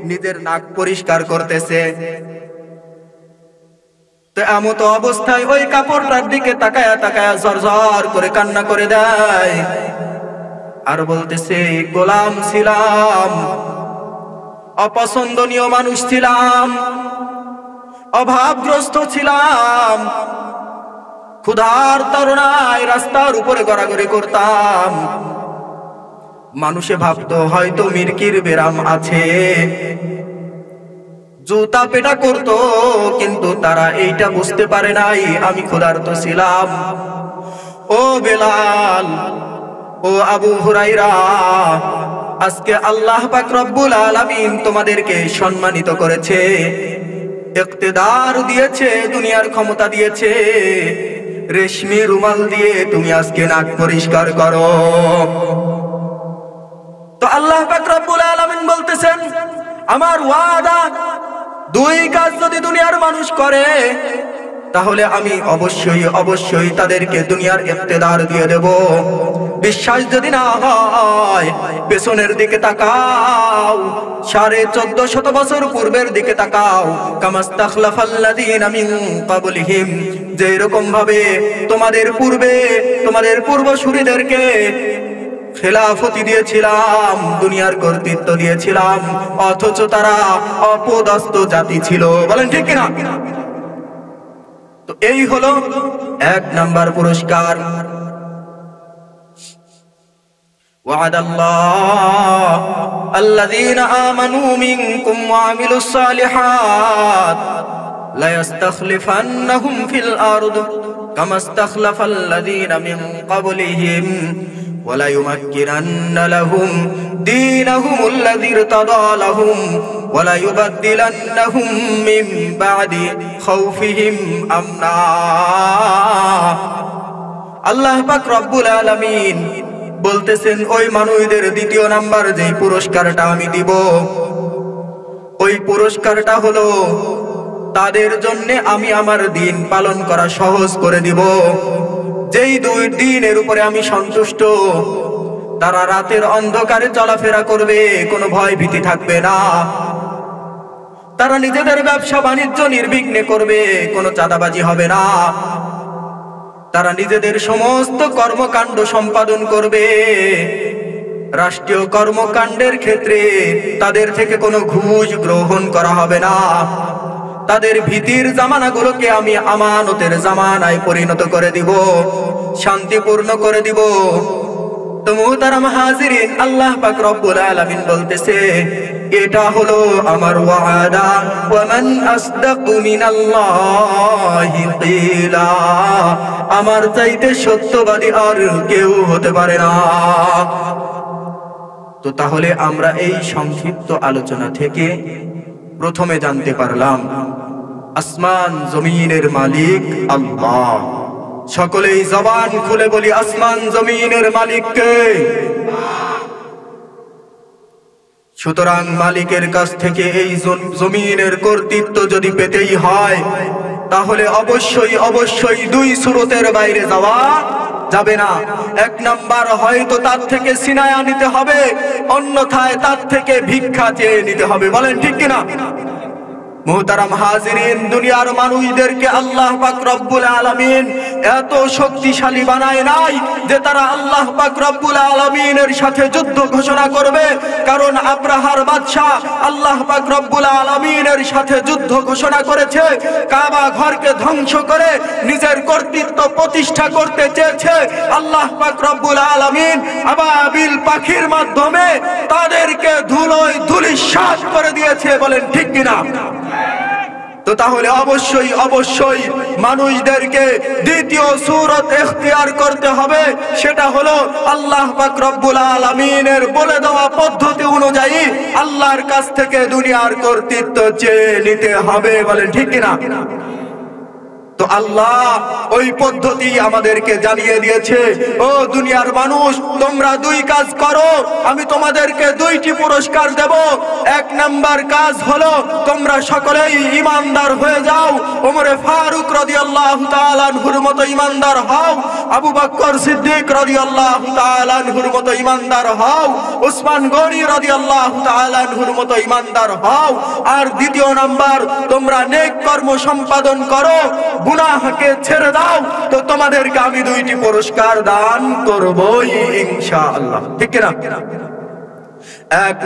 Speaker 1: নিজের নাক পরিষ্কার করতেছে। তো এমত অবস্থায় ওই কাপড়টার দিকে তাকায়া তাকায়া ঝরঝর করে কান্না করে দেয় আর বলতেছে, গোলাম ছিলাম, অপছন্দনীয় মানুষ ছিলাম, অভাবগ্রস্ত ছিলাম, ক্ষুধার তাড়নায় রাস্তার উপরে গড়াগড়ি করতাম। মানুষে ভাবতো হয়তো মিরকির বেরাম আছে, জুতা পেটা করতো, কিন্তু তারা এইটা বুঝতে পারে নাই আমি ক্ষুধার্ত ছিলাম। ও বেলাল, ও আবু হুরায়রা, আজকে আল্লাহ পাক রব্বুল আলামিন তোমাদেরকে সম্মানিত করেছে, ইকতিদার দিয়েছে, দুনিয়ার ক্ষমতা দিয়েছে। রেশমি রুমাল দিয়ে তুমি আজকে নাক পরিষ্কার করো। তো আল্লাহ পাক রব্বুল আলামিন বলতেছেন, আমার ওয়াদা, দুই কাজ যদি দুনিয়ার মানুষ করে তাহলে আমি অবশ্যই অবশ্যই তাদেরকে দুনিয়ার ইকতিদার দিয়ে দেব। বিশ্বাস যদি না হয় পেছনের দিকে তাকাও, 1450 বছর পূর্বের দিকে তাকাও। কামাস্তাখলাফাল্লাযীনা মিন ক্বাবলিহিম, যে এরকম ভাবে তোমাদের পূর্বে তোমাদের পূর্বসূরীদেরকে খেলাফতি দিয়েছিলাম, দুনিয়ার কর্তৃত্ব দিয়েছিলাম, অথচ তারা অপদস্থ জাতি ছিল। বলেন ঠিক কিনা? তো এই হলো 1 নাম্বার পুরস্কার। ওয়াদাল্লাহ আল্লাযীনা আমানু মিনকুম ওয়া আমিলুস সালিহাত লা ইস্তাখলিফান্নাহুম ফিল আরদ কামা ইস্তাখলাফাল্লাযীনা মিন ক্বাবলিহিম ওয়া লা ইউমাক্কিনান্না লাহুম দীনাহুম আল্লাযী ইরতাদা লাহুম ওয়া লা ইউবাদদিলান্নাহুম মিন বা'দি খাউফিহিম আমনা। আল্লাহ পাক রব্বুল আলামিন বলতেছেন, ওই মানুষদের 2 নাম্বার যে পুরস্কারটা আমি দিব, ওই পুরস্কারটা হলো তাদের জন্য আমি আমার দিন পালন করা সহজ করে দিব। যেই 2 দিনের উপরে আমি সন্তুষ্ট, তারা রাতের অন্ধকারে চলাফেরা করবে, কোনো ভয় ভীতি থাকবে না। তারা নিজেদের ব্যবসা বাণিজ্য নির্বিঘ্নে করবে, কোনো চাঁদাবাজি হবে না। তারা নিজেদের সমস্ত কর্মকাণ্ড সম্পাদন করবে। রাষ্ট্রীয় কর্মকাণ্ডের ক্ষেত্রে তাদের থেকে কোনো ঘুষ গ্রহণ করা হবে না। তাদের ভীতির জামানাগুলোকে আমি আমানতের জামানায় পরিণত করে দিব, শান্তিপূর্ণ করে দিব। তো মুহতারাম হাজিরিন, আল্লাহ পাক রব্বুল আলামিন বলতেছে, এটা হলো আমার ওয়াদা। ওয়া মান আসদাকু মিনাল্লাহি কিলা, আমার চাইতে সত্যবাদী আর কেউ হতে পারে না। তো তাহলে আমরা এই সংক্ষিপ্ত আলোচনা থেকে প্রথমে জানতে পারলাম আসমান জমিনের মালিক আল্লাহ। সকলেই জবান খুলে বলি, আসমান জমিনের মালিক কে? সুতরাং মালিকের কাছ থেকে এই জমিনের কর্তৃত্ব যদি পেতেই হয় তাহলে অবশ্যই অবশ্যই 2 সুরতের বাইরে যাওয়া যাবে না। 1 নাম্বার, হয়তো তার থেকে সিনায়া নিতে হবে, অন্যথায় তার থেকে ভিক্ষা চেয়ে নিতে হবে। বলেন ঠিক কিনা? মুহতারাম হাজিরিন, দুনিয়ার মানুষদেরকে আল্লাহ পাক রব্বুল আলামিন এত শক্তিশালী বানায় নাই যে তারা আল্লাহ পাক রব্বুল আলামিনের সাথে যুদ্ধ ঘোষণা করবে। কারণ আব্রাহার বাদশা আল্লাহ পাক রব্বুল আলামিনের সাথে যুদ্ধ ঘোষণা করেছে, কাবা ঘরকে ধ্বংস করে নিজের কর্তৃত্ব প্রতিষ্ঠা করতে চেয়েছে। আল্লাহ পাক রব্বুল আলামিন আবাবিল পাখির মাধ্যমে তাদেরকে ধুলোয় ধূলিসাৎ করে দিয়েছে। বলেন ঠিক কিনা? তো তাহলে অবশ্যই অবশ্যই মানুষদেরকে 2য় সূরত ইখতিয়ার করতে হবে, সেটা হলো আল্লাহ পাক রব্বুল আলামিনের বলে দেওয়া পদ্ধতি অনুযায়ী আল্লাহর কাছ থেকে দুনিয়ার কর্তৃত্ব চেয়ে নিতে হবে। বলেন ঠিক কিনা? তো তো আল্লাহ ওই পদ্ধতি আমাদেরকে জানিয়ে দিয়েছে, ও দুনিয়ার মানুষ, তোমরা দুই কাজ করো, আমি তোমাদেরকে দুইটি পুরস্কার দেব। এক নাম্বার কাজ হলো তোমরা সকলেই ঈমানদার হয়ে যাও, ওমরে ফারুক রাদিয়াল্লাহু তাআলা আনহুর মতো ঈমানদার হও, আবু বকর সিদ্দিক রাদিয়াল্লাহু তাআলা আনহুর মতো ঈমানদার হও, উসমান গনি রাদিয়াল্লাহু তাআলা আনহুর মতো ঈমানদার হও। আর দ্বিতীয় নাম্বার, তোমরা নেক কর্ম সম্পাদন করো, গুনাহকে ছেড়ে দাও, তো তোমাদেরকে আমি দুইটি পুরস্কার দান করবই ইনশাআল্লাহ। ঠিক না? এক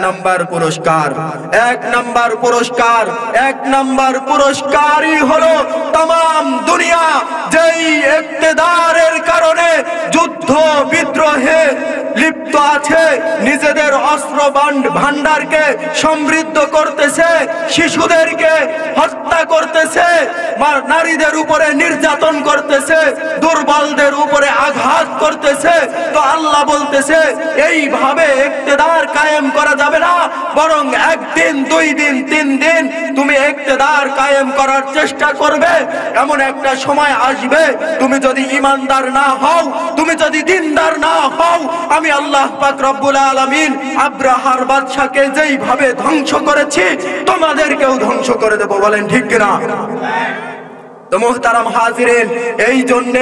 Speaker 1: নাম্বার পুরস্কারই হলো তাম দুনিয়া যেই ইক্তেদারের কারণে যুদ্ধ বিদ্রোহে লিপ্ত আছে, নিজেদের অস্ত্র ভান্ডারকে সমৃদ্ধ করতেছে, শিশুদেরকে হত্যা করতেছে, নারীদের উপরে নির্যাতন করতেছে, দুর্বলদের উপরে আঘাত করতেছে, তো আল্লাহ বলতেছে এইভাবে ইক্তেদার কায়েম করা যাবে না, বরং একদিন, দুই দিন, তিন দিন তুমি ইক্তেদার কায়েম করার চেষ্টা করবে। এমন একটা সময় আসবে, তুমি যদি ঈমানদার না হও, তুমি যদি দিনদার না হও, আমি আল্লাহ পাক রব্বুল আলামিন আব্রাহার বাদশাকে যেইভাবে ধ্বংস করেছি তোমাদেরকেও ধ্বংস করে দেব। বলেন ঠিক কিনা? তো মুহতারাম হাজিরিন, এই জন্য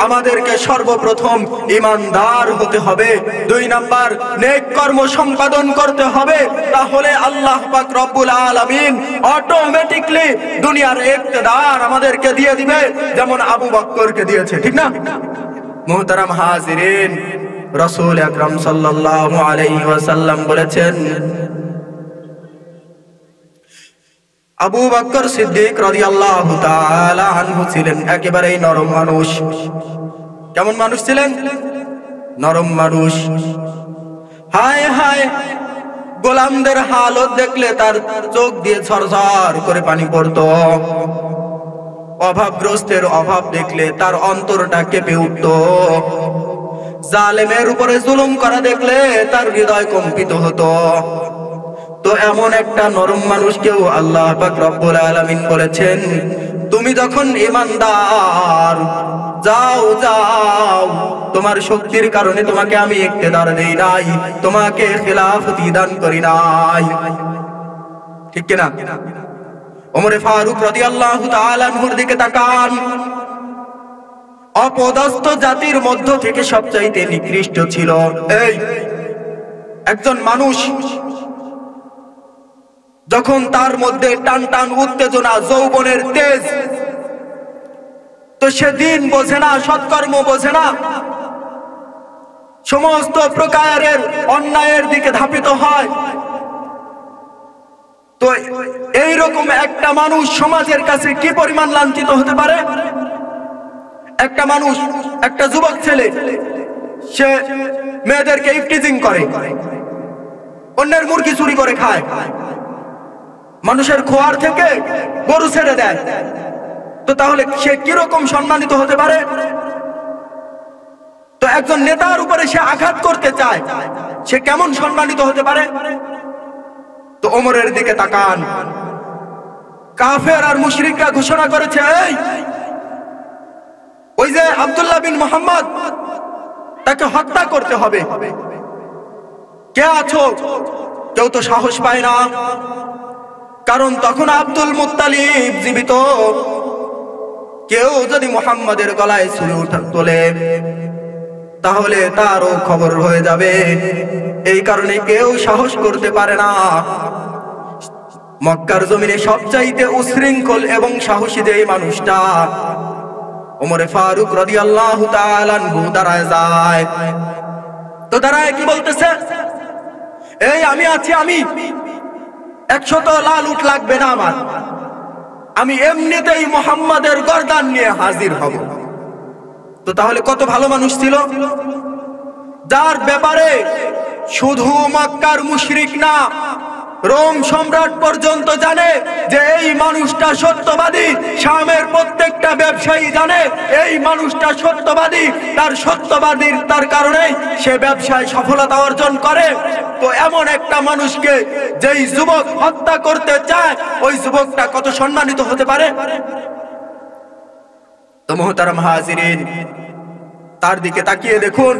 Speaker 1: আমাদেরকে সর্বপ্রথম ঈমানদার হতে হবে, দুই নাম্বার নেক কর্ম সম্পাদন করতে হবে, তাহলে আল্লাহ পাক রব্বুল আলামিন অটোমেটিকলি দুনিয়ার ইক্তেদার আমাদেরকে দিয়ে দিবে, যেমন আবু বকরকে দিয়েছে। ঠিক না? মুহতারাম হাজিরিন, রাসূল আকরাম সাল্লাল্লাহু আলাইহি ওয়াসাল্লাম বলেছেন, আবু বকর সিদ্দিক রাদিয়াল্লাহু তাআলা আনহু ছিলেন একেবারেই নরম মানুষ। কেমন মানুষ ছিলেন? নরম মানুষ। হায় হায়, গোলামদের হালত দেখলে তার চোখ দিয়ে ঝরঝর করে পানি পড়তো, অভাবগ্রস্তের অভাব দেখলে তার অন্তরটা কেঁপে উঠত, জালেমের উপরে জুলুম করা দেখলে তার হৃদয় কম্পিত হতো। তো এমন একটা নরম মানুষকেও আল্লাহ পাক রব্বুল আলামিন বলেছেন, তুমি যখন ঈমানদার, যাও যাও, তোমার শক্তির কারণে তোমাকে আমি ইক্তেদার দেই নাই, তোমাকে খিলাফতি দান করি নাই। ঠিক কিনা? ওমরে ফারুক রাদিয়াল্লাহু তাআলা আনহুর দিকে তাকান, অপদস্থ জাতির মধ্য থেকে সবচাইতে নিকৃষ্ট ছিল এই একজন মানুষ, যখন তার মধ্যে টান টান উত্তেজনা, যৌবনের তেজ, তো সে দিন বোঝে না, সৎকর্ম বোঝে না, সমস্ত প্রকারের অন্যায়ের দিকে ধাবিত হয়। তো এইরকম একটা মানুষ সমাজের কাছে কি পরিমাণ লাঞ্ছিত হতে পারে? একটা মানুষ, একটা যুবক ছেলে, সে মেয়েদেরকে ইফটিজিং করে, অন্যের মুরগি চুরি করে খায়, মানুষের খোয়ার থেকে গরু ছেড়ে দেয়, তো তাহলে সে কিরকম সম্মানিত হতে পারে? তো একজন নেতার উপরে সে আঘাত করতে চায়, সে কেমন সম্মানিত হতে পারে? তো ওমরের দিকে তাকান, কাফের আর মুশরিকরা ঘোষণা করেছে, এই ওই যে আব্দুল্লাহ বিন মুহাম্মদ, তাকে হত্যা করতে হবে। কে আছো? কেউ তো সাহস পায় না, কারণ তখন আব্দুল মুত্তালিব জীবিত। কেউ যদি মুহাম্মাদের গলায় ছুরি তোলে তাহলে তারও খবর হয়ে যাবে, এই কারণে কেউ সাহস করতে পারে না। মক্কার জমিনে সবচাইতে উশৃঙ্খল এবং সাহসী যে মানুষটা, ওমরে ফারুক রাদিয়াল্লাহু তাআলা আনহু দাঁড়ায় যায়। তো দাঁড়ায় কি বলতেছে? এই আমি আছি, আমি 100 লাল উট লাগবে না আমার, আমি এমনিতেই মুহাম্মাদের গর্দান নিয়ে হাজির হব। তো তাহলে কত ভালো মানুষ ছিল, যার ব্যাপারে শুধু মক্কার মুশরিক না, রোম সম্রাট পর্যন্ত জানে যে এই মানুষটা সত্যবাদী। শামের প্রত্যেকটা ব্যবসায়ী জানে এই মানুষটা সত্যবাদী, তার সত্যবাদীর তার কারণে সে ব্যবসায় সফলতা অর্জন করে। তো এমন একটা মানুষকে যেই যুবক হত্যা করতে চায়, ওই যুবকটা কত সম্মানিত হতে পারে? তো মুহতারাম হাজিরিন, তার দিকে তাকিয়ে দেখুন,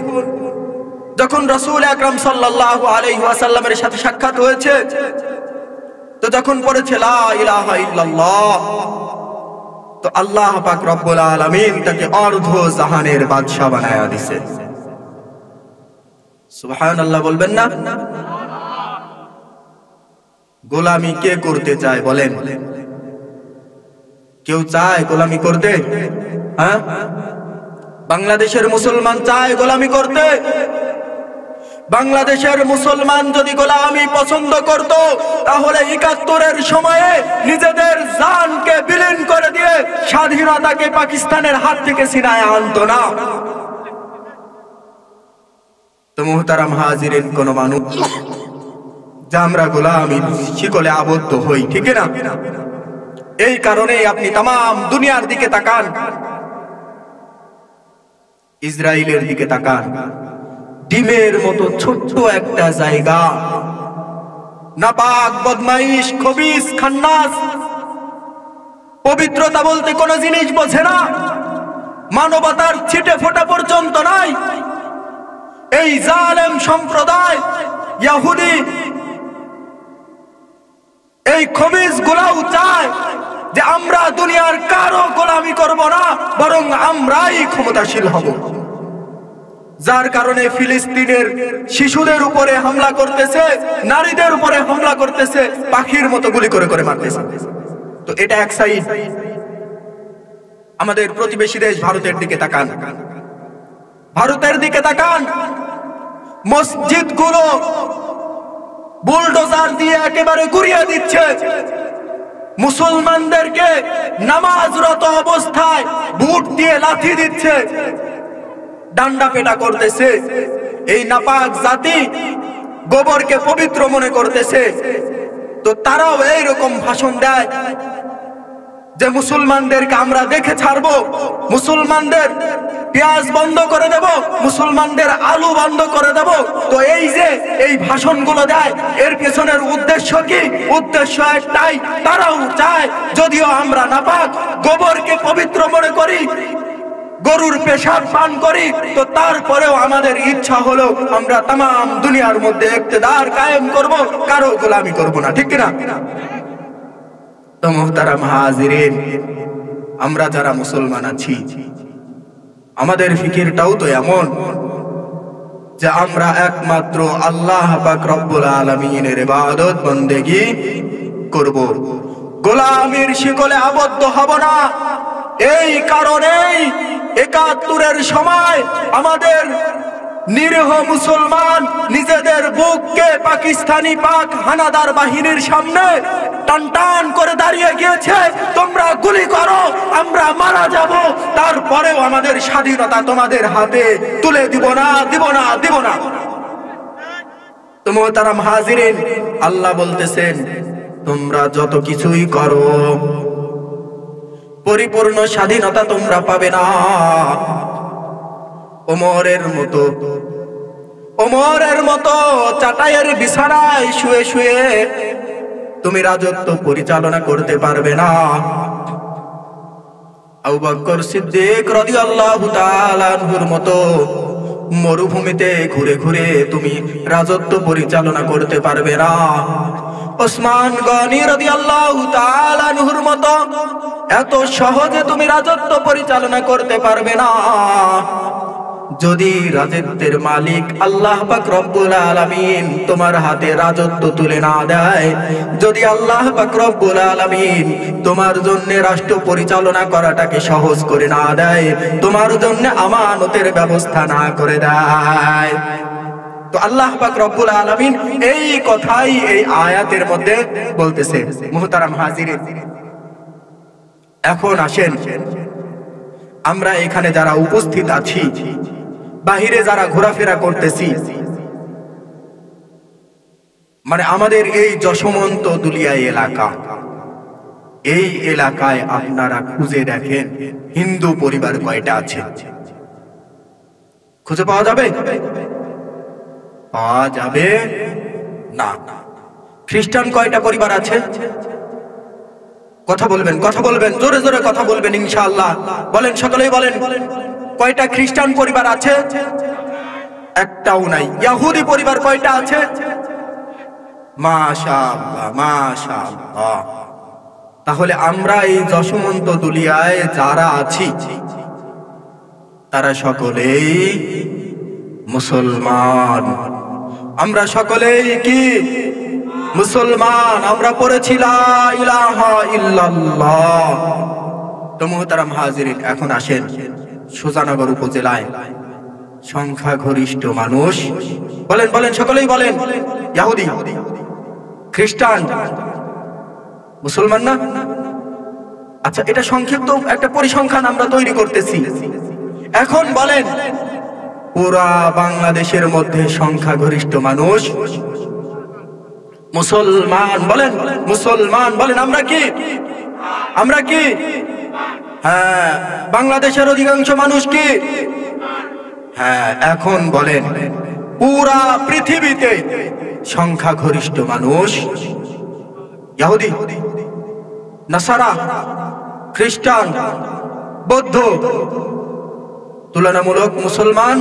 Speaker 1: যখন রাসূল আকরাম সাল্লাল্লাহু আলাইহি ওয়াসাল্লামের সাথে সাক্ষাৎ হয়েছে, তো যখন পড়েছে লা ইলাহা ইল্লাল্লাহ, তো আল্লাহ পাক রব্বুল আলামিন তাকে অর্ধ জাহানের বাদশা বানায়া দিয়েছে। সুবহানাল্লাহ বলবেন না? গোলামি কে করতে চায় বলেন? কেউ চায় গোলামি করতে? হ্যাঁ, বাংলাদেশের মুসলমান চায় গোলামি করতে? বাংলাদেশের মুসলমান যদি গোলামি পছন্দ করত, তাহলে ৭১-এর সময়ে নিজেদের জানকে বিলীন করে দিয়ে স্বাধীনতাকে পাকিস্তানের হাত থেকে ছিনায় আনতো না। তো মুহতারাম হাজিরিন, কোন মানুষ যে আমরা গোলামির শিকলে আবদ্ধ হই, ঠিক না? এই কারণেই আপনি তামাম দুনিয়ার দিকে তাকান, ইসরায়েলের দিকে তাকান, ডিমের মতো ছোট্ট একটা জায়গা, নাপাক, বদমাইশ, খবিস, খান্নাস, পবিত্রতা বলতে কোন জিনিস বোঝে না, মানবতার ছিটে ফোঁটা পর্যন্ত নাই। এই জালেম সম্প্রদায় ইহুদি, এই খবিস গুলাও চায় যে আমরা দুনিয়ার কারো গোলামি করব না, বরং আমরাই ক্ষমতাশীল হব। যার কারণে ফিলিস্তিনের শিশুদের উপরে হামলা করতেছে, নারীদের উপরে হামলা করতেছে, পাখির মতো গুলি করে করে মারতেছে। তো এটা এক সাইড। আমাদের প্রতিবেশী দেশ ভারতের দিকে তাকান, ভারতের দিকে তাকান, মসজিদগুলো বুলডোজার দিয়ে একেবারে গুড়িয়ে দিচ্ছে, মুসলমানদেরকে নামাজরত অবস্থায় বুট দিয়ে লাথি দিচ্ছে, ডান্ডা পেটা করতেছে। এই নাপাক জাতি গোবরকে পবিত্র মনে করতেছে। তো তারাও এইরকম ভাষণ দেয় যে মুসলমানদেরকে আমরা দেখে ছাড়বো, মুসলমানদের পেঁয়াজ বন্ধ করে দেব, মুসলমানদের আলু বন্ধ করে দেব। তো এই যে এই ভাষণগুলো দেয়, এর পেছনের উদ্দেশ্য কি? উদ্দেশ্য একটাই, তারাও চায় যদিও আমরা নাপাক, গোবরকে পবিত্র মনে করি, গরুর পেশাব পান করি, তো তারপরেও আমাদের ইচ্ছা হলো আমরা তামাম দুনিয়ার মধ্যে ইক্তেদার কায়েম করব, কারো গোলামি করব না, ঠিক না? তো মুহতারাম হাজিরিন, আমরা যারা মুসলমান আছি, আমাদের ফিকিরটাও তো এমন যে আমরা একমাত্র আল্লাহ পাক রব্বুল আলামিনের ইবাদত বন্দেগী করব, গোলামির শিকলে আবদ্ধ হব না। এই কারণেই ৭১-এর সময় আমাদের নিরীহ মুসলমান নিজেদের বুককে পাকিস্তানি পাক হানাদার বাহিনীর সামনে টান টান করে দাঁড়িয়ে গিয়েছে, তোমরা গুলি করো, আমরা মারা যাব, তারপরেও আমাদের স্বাধীনতা তোমাদের হাতে তুলে দিব না, দিব না, দিব না। তো মুহতারাম হাজিরিন, আল্লাহ বলতেছেন তোমরা যত কিছুই করো, পরিপূর্ণ স্বাধীনতা তোমরা পাবে না। ওমরের মতো চাটাইয়ের বিছানায় শুয়ে শুয়ে তুমি রাজত্ব পরিচালনা করতে পারবে না। আবু বকর সিদ্দিক রাদিয়াল্লাহু তাআলা আনহুর মতো মরুভূমিতে ঘুরে ঘুরে তুমি রাজত্ব পরিচালনা করতে পারবে না। ওসমান গনি রাদিয়াল্লাহু তাআলা আনহুর মতো এত সহজে তুমি রাজত্ব পরিচালনা করতে পারবে না। যদি রাজত্বের মালিক আল্লাহ পাক রব্বুল আলামিন তোমার হাতে রাজত্ব তুলে না দেয়, যদি আল্লাহ পাক রব্বুল আলামিন তোমার জন্য রাষ্ট্র পরিচালনা করাটাকে সহজ করে না দেয়, তোমার জন্য আমানতের ব্যবস্থা না করে দেয়, তো আল্লাহ পাক রব্বুল আলামিন এই কথাই এই আয়াতের মধ্যে বলতেছে। মুহতারাম হাজিরিন, এখন আসেন আমরা এখানে যারা উপস্থিত আছি, বাহিরে যারা ঘোরাফেরা করতেছি, মানে আমাদের এই যশোমন্ত দুলিয়া এলাকা, এই এলাকায় আপনারা খুঁজে দেখেন হিন্দু পরিবার কয়টা আছে? খুঁজে পাওয়া যাবে? পাওয়া যাবে না। খ্রিস্টান কয়টা পরিবার আছে? কথা বলবেন, জোরে জোরে কথা বলবেন ইনশাআল্লাহ। বলেন, সকলেই বলেন, কয়টা খ্রিস্টান পরিবার আছে? একটাও নাই। ইহুদি পরিবার কয়টা আছে? মাশাআল্লাহ, মাশাআল্লাহ। তাহলে আমরা এই যশোমন্ত দুলিয়ায় যারা আছি তারা সকলেই মুসলমান। আমরা সকলেই কি মুসলমান? আমরা পড়েছি লা ইলাহা ইল্লাল্লাহ। তো মুহতারাম হাজিরিন, এখন আসেন সুজানগর উপজেলায় সংখ্যাগরিষ্ঠ মানুষ, বলেন সকলেই বলেন, ইহুদি, খ্রিস্টান, মুসলমান না? আচ্ছা, এটা সংক্ষিপ্ত একটা পরিসংখ্যান আমরা তৈরি করতেছি। এখন বলেন, পুরা বাংলাদেশের মধ্যে সংখ্যাগরিষ্ঠ মানুষ মুসলমান। বলেন মুসলমান। বলেন আমরা কি? হ্যাঁ। বাংলাদেশের অধিকাংশ মানুষ কি? হ্যাঁ। এখন বলেন, পুরা পৃথিবীতে সংখ্যাগরিষ্ঠ মানুষ ইহুদি, নাসারা, খ্রিস্টান, বৌদ্ধ, তুলনামূলক মুসলমান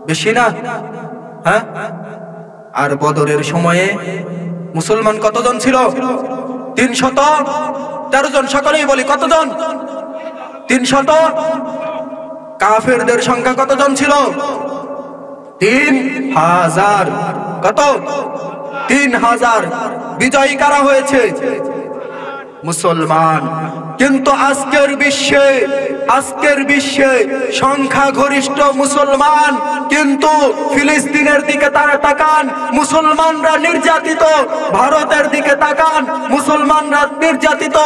Speaker 1: বেশি না? হ্যাঁ। আর বদরের সময়ে মুসলমান কতজন ছিল? 313 জন। সকলেই বলি, কতজন? 300। কাফেরদের সংখ্যা কতজন ছিল? 3000। কত? 3000। বিজয়ী কারা হয়েছে? মুসলমান। কিন্তু আজকের বিশ্বে সংখ্যাগরিষ্ঠ মুসলমান, কিন্তু ফিলিস্তিনের দিকে তারা তাকান, মুসলমানরা নির্যাতিত। ভারতের দিকে তাকান, মুসলমানরা নির্যাতিত।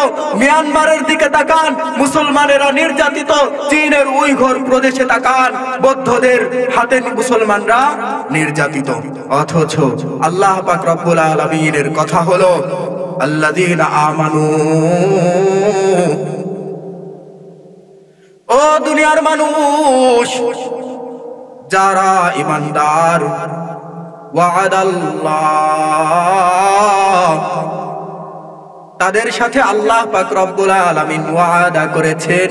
Speaker 1: মিয়ানমারের দিকে তাকান, মুসলমানেরা নির্যাতিত। চীনের উইঘুর প্রদেশে তাকান, বৌদ্ধদের হাতে মুসলমানরা নির্যাতিত। অথচ আল্লাহ পাক রব্বুল আলামিনের কথা হলো, আল্লাযীনা আমানু। ও দুনিয়ার মানুষ, যারা ঈমানদার, ওয়াদাল্লাহ, তাদের সাথে আল্লাহ পাক রব্বুল আলামিন ওয়াদা করেছেন।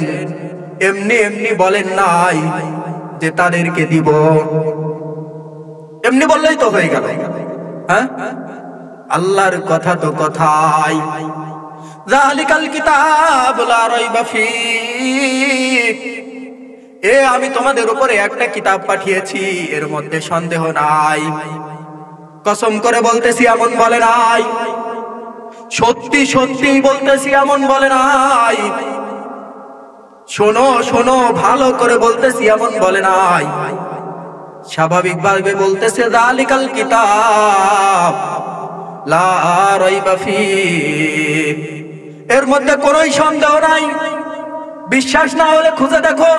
Speaker 1: এমনি বলেন নাই যে তাদেরকে দিব, এমনি বললেই তো হয়ে গেল। হ্যাঁ, আল্লাহর কথা তো কথাই। যালিকাল কিতাব লা রাইবা ফীহি, আমি তোমাদের উপরে একটা কিতাব পাঠিয়েছি, এর মধ্যে সন্দেহ নাই। কসম করে বলতেছি, এমন বলে নাই। সত্যি বলতেছি, এমন বলে নাই। শোনো ভালো করে বলতেছি, এমন বলে নাই। স্বাভাবিকভাবে বলতেছে, যালিকাল কিতাব লা রাইবা ফীহি, এর মধ্যে কোনো সন্দেহ নাই। বিশ্বাস না হলে খুঁজে দেখো।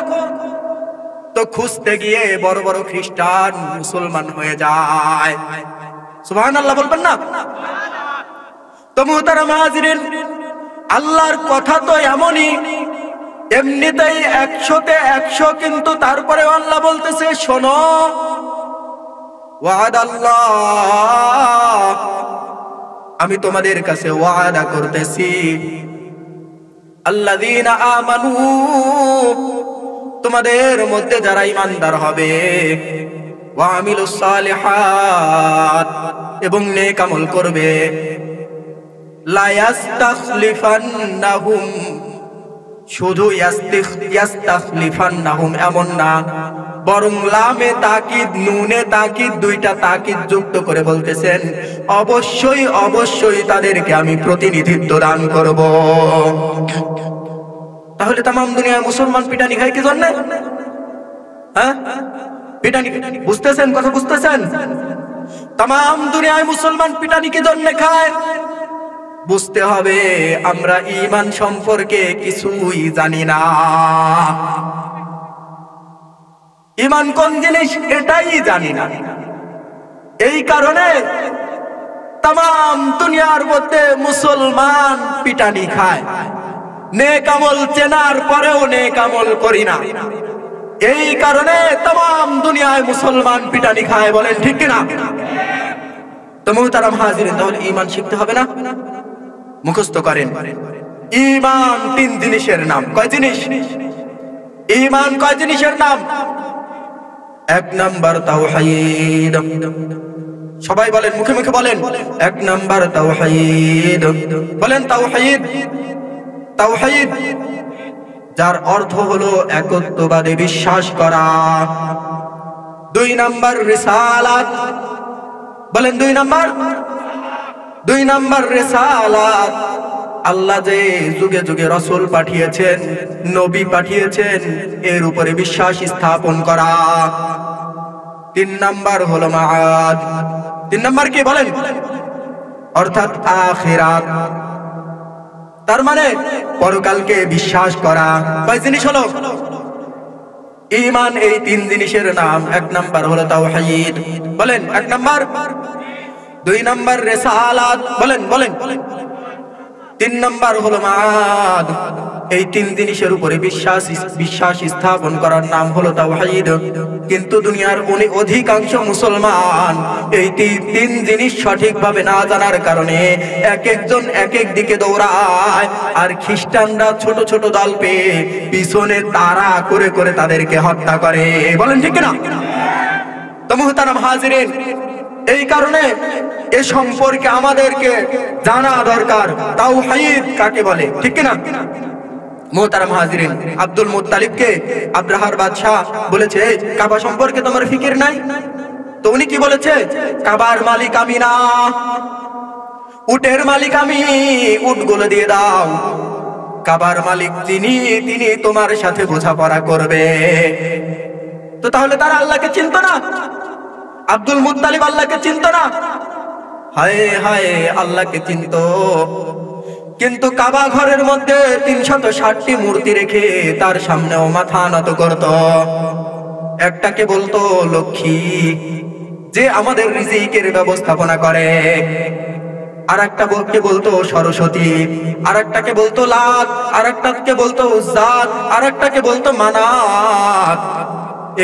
Speaker 1: তো খুঁজতে গিয়ে বড় বড় খ্রিস্টান মুসলমান হয়ে যায়। সুবহানাল্লাহ বলবেন না? তো মুহতারাম হাজিরিন, আল্লাহর কথা তো এমনই, এমনিতেই 100তে 100, কিন্তু তারপরে আল্লাহ বলতেছে, শোনো, ওয়াদাল্লাহ, আমি তোমাদের কাছে ওয়াদা করতেছি, আল্লাযীনা আমানু, তোমাদের মধ্যে যারা ঈমানদার হবে, ওয়া আমিলুস সালিহাত, এবং নেক আমল করবে, লা ইয়াস্তাখলিফান্নাহুম, শুধু ইয়াস্তাখলিফান্নাহুম এমন না, বরং লামে তাকিদ, নুনে তাকিদ, দুইটা তাকিদ যুক্ত করে বলতেছেন, অবশ্যই তাদেরকে আমি প্রতিনিধিত্ব দান করব। তাহলে তামাম দুনিয়ায় মুসলমান পিটানি খায় কি জন্য? হ্যাঁ, পিটানি, বুঝতেছেন? কথা বুঝতেছেন? তামাম দুনিয়ায় মুসলমান পিটানি কি জন্য খায়? বুঝতে হবে, আমরা ঈমান সম্পর্কে কিছুই জানি না। ঈমান কোন জিনিস এটাই জানি না। এই কারণে তামাম দুনিয়ার মধ্যে মুসলমান পিটানি খায়। নেক আমল চেনার পরেও নেক আমল করি না। এই কারণে তামাম দুনিয়ায় মুসলমান পিটানি খায়। বলেন ঠিক কিনা? তো মুহতারাম হাজিরিন, তাহলে ঈমান শিখতে হবে না? মুখস্থ করেন। ঈমান তিন জিনিসের নাম। কয় জিনিস? ঈমান কয় জিনিসের নাম? এক নাম্বার তাওহীদ। সবাই বলেন, মুখে মুখে বলেন, এক নাম্বার তাওহীদ। বলেন তাওহীদ। তাওহীদ যার অর্থ হলো একত্ববাদে বিশ্বাস করা। দুই নাম্বার রিসালাত। বলেন দুই নাম্বার। দুই নাম্বার রিসালাত, আল্লাহ যে যুগে যুগে রাসূল পাঠিয়েছেন, নবী পাঠিয়েছেন, এর উপরে বিশ্বাস স্থাপন করা। তিন নাম্বার হলো মাআদ। তিন নাম্বার কি বলেন? অর্থাৎ আখিরাত, তার মানে পরকালকে বিশ্বাস করা। কয় জিনিস হলো? ঈমান এই তিন জিনিসের নাম। এক নাম্বার হলো তাওহীদ। বলেন এক নাম্বার। দুই নাম্বার রিসালাত। বলেন বলেন। তিন নাম্বার হলো মাআদ। এই তিন জিনিসের উপরে বিশ্বাস স্থাপন করার নাম হলো তাওহীদ। কিন্তু দুনিয়ার অধিকাংশ মুসলমান এই তিন জিনিস সঠিকভাবে না জানার কারণে এক একজন এক এক দিকে দৌড়ায়, আর খ্রিস্টানরা ছোট ছোট দল পেয়ে পিছনে তাড়া করে করে তাদেরকে হত্যা করে। বলেন ঠিক না? তো মুহতারাম হাজিরিন, এই কারণে এ সম্পর্কে আমাদেরকে জানা দরকার, তাওহীদ কাকে বলে, ঠিক কিনা? মুহতারাম হাজিরিন, আব্দুল মুত্তালিবকে আব্রাহার বাদশাহ বলেছে, কাবা সম্পর্কে তোমার ফিকির নাই? তো উনি কি বলেছে? কাবার মালিক আমি না, উটের মালিক আমি, উটগুলো দিয়ে দাও। কাবার মালিক তিনি তোমার সাথে বোঝাপড়া করবে। তো তাহলে তারা আল্লাহকে চিনতো না? আব্দুল মুত্তালিব আল্লাহকে চিনতো না? হায় হায়, আল্লাহকে চিনতো, কিন্তু কাবা ঘরের মধ্যে ৩৬০টি মূর্তি রেখে তার সামনেও মাথা নত করত। একটাকে বলতো লক্ষ্মী, যে আমাদের রিজিকের ব্যবস্থাপনা করে, আর একটা বলতো সরস্বতী, আর একটাকে বলতো লাত, আর একটাকে বলতো উজ্জাত, আর একটাকে বলতো মানাত।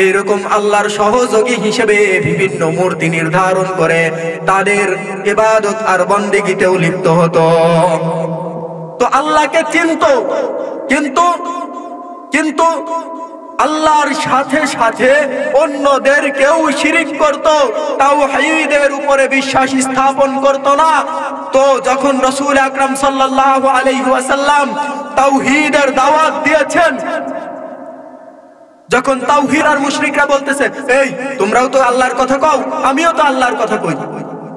Speaker 1: এইরকম আল্লাহর সহযোগী হিসেবে বিভিন্ন মূর্তি নির্ধারণ করে তাদের ইবাদত আর বন্দেগীতেও লিপ্ত হতো। তো আল্লাহকে চিনতো, কিন্তু আল্লাহর সাথে সাথে অন্যদেরকেও শিরিক করত, তাওহীদের উপরে বিশ্বাস স্থাপন করত না। তো যখন রাসূল আকরাম সাল্লাল্লাহু আলাইহি ওয়াসাল্লাম তাওহীদের দাওয়াত দিয়েছেন, যখন তাওহীদ আর মুশরিকরা বলতেছে, এই তোমরাও তো আল্লাহর কথা কও, আমিও তো আল্লাহর কথা কই,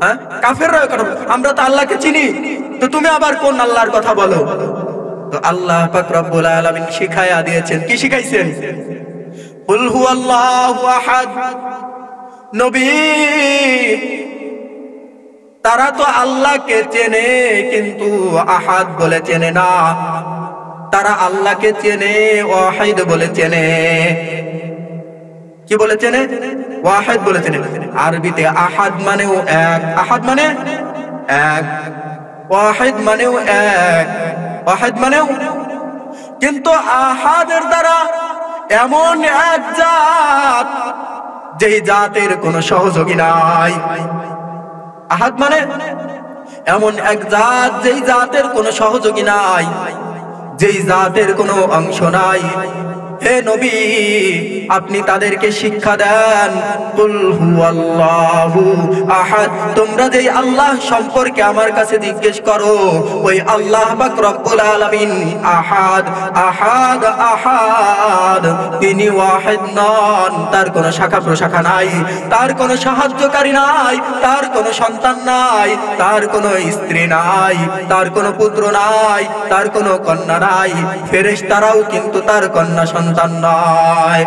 Speaker 1: হ্যাঁ কাফেররা কথা, আমরা তো আল্লাহকে চিনি, তো তুমি আবার কোন আল্লাহর কথা বলো? তো আল্লাহ পাক রব্বুল আলামিন শিখায়া দিয়েছেন। কি শিখাইছেন? কুল হুয়াল্লাহু আহাদ। নবী, তারা তো আল্লাহকে চেনে কিন্তু আহাদ বলে চেনে না, তারা আল্লাহকে চেনে ওয়াহিদ বলে চেনে। কি বলে চেনে? ওয়াহিদ বলে চেনে। আরবিতে আহাদ মানেও এক, আহাদ মানে এক, ওয়াহিদ মানেও এক, ওয়াহিদ মানেও। কিন্তু আহাদের দ্বারা এমন এক জাত, যেই জাতের কোনো সহযোগী নাই। আহাদ মানে এমন এক জাত, যেই জাতের কোনো সহযোগী নাই, যেই জাতের কোনো অংশ নাই। হে নবী, আপনি তাদেরকে শিক্ষা দেন, কুল হুয়াল্লাহু আহাদ। তোমরা যেই আল্লাহ সম্পর্কে আমার কাছে জিজ্ঞেস করো, ওই আল্লাহ পাক রব্বুল আলামিন আহাদ, আহাদ, আহাদ। তিনি ওয়াহিদ নন, তার কোনো শাখা প্রশাখা নাই, তার কোনো সাহায্যকারী নাই, তার কোনো সন্তান নাই, তার কোনো স্ত্রী নাই, তার কোনো পুত্র নাই, তার কোনো কন্যা নাই। ফেরেশতারাও কিন্তু তার কন্যা সন্তান নয়।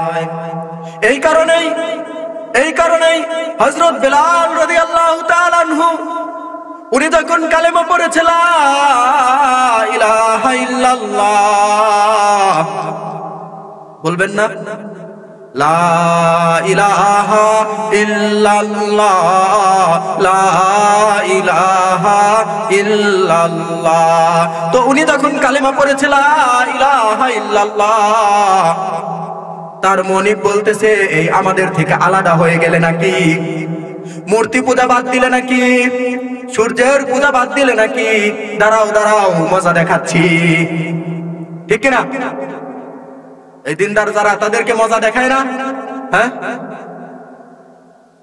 Speaker 1: এই কারণেই হযরত বিলাল রাদিয়াল্লাহু তাআলা আনহু, উনি যখন কালেমা পড়েছিল লা ইলাহা ইল্লাল্লাহ, বলবেন না লা ইলাহা ইল্লাল্লাহ, লা ইলাহা ইল্লাল্লাহ। তো উনি যখন কালেমা পড়েছিল লা ইলাহা ইল্লাল্লাহ, তার মনিব বলতেছে, এই আমাদের থেকে আলাদা হয়ে গেলে নাকি? মূর্তি পূজা বাদ দিলে নাকি? সূর্যের পূজা বাদ দিলে নাকি? দাঁড়াও দাঁড়াও, মজা দেখাচ্ছি, ঠিক কিনা? এই দিনদার যারা, তাদেরকে মজা দেখায় না? হ্যাঁ,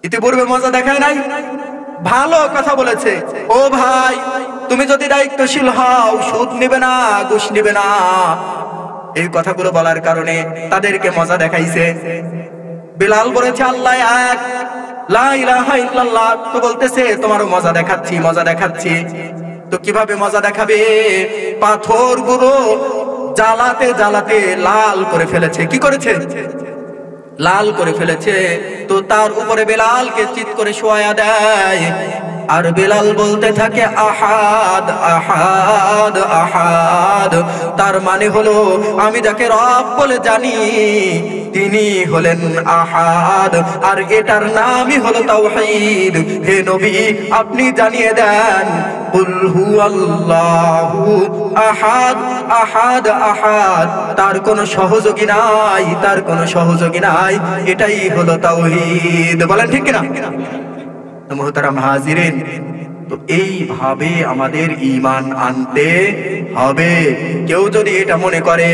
Speaker 1: ইতিপূর্বে মজা দেখায় নাই? ভালো কথা বলেছে। ও ভাই, তুমি যদি দায়িত্বশীল হও, সুদ নিবে না, ঘুষ নিবে না। এই কথাগুলো বলার কারণে তাদেরকে মজা দেখাইছে। বিলাল বলেছে আল্লাহ এক, লা ইলাহা ইল্লাল্লাহ, তো বলতেছে তোমারও মজা দেখাচ্ছি, মজা দেখাচ্ছি। তো কিভাবে মজা দেখাবে? পাথরগুলো জ্বালাতে জ্বালাতে লাল করে ফেলেছে। কি করেছে? লাল করে ফেলেছে। তো তার উপরে বেলালকে চিৎ করে শোয়া দেয়, আর বেলাল বলতে থাকে আহাদ আহাদ আহাদ। তার মানে হলো আমি যাকে রব বলে জানি তিনি হলেন আহাদ, আর এটার নামই হলো তাওহীদ। হে নবী, আপনি জানিয়ে দেন কুল হুয়াল্লাহু আহাদ আহাদ আহাদ, তার কোনো সহযোগী নাই, তার কোনো সহযোগী নাই। এটাই হলো তাওহীদ। বলেন ঠিক কিনা? মুহতারাম হাজিরিন, তো এইভাবে আমাদের ঈমান আনতে হবে। কেউ যদি এটা মনে করে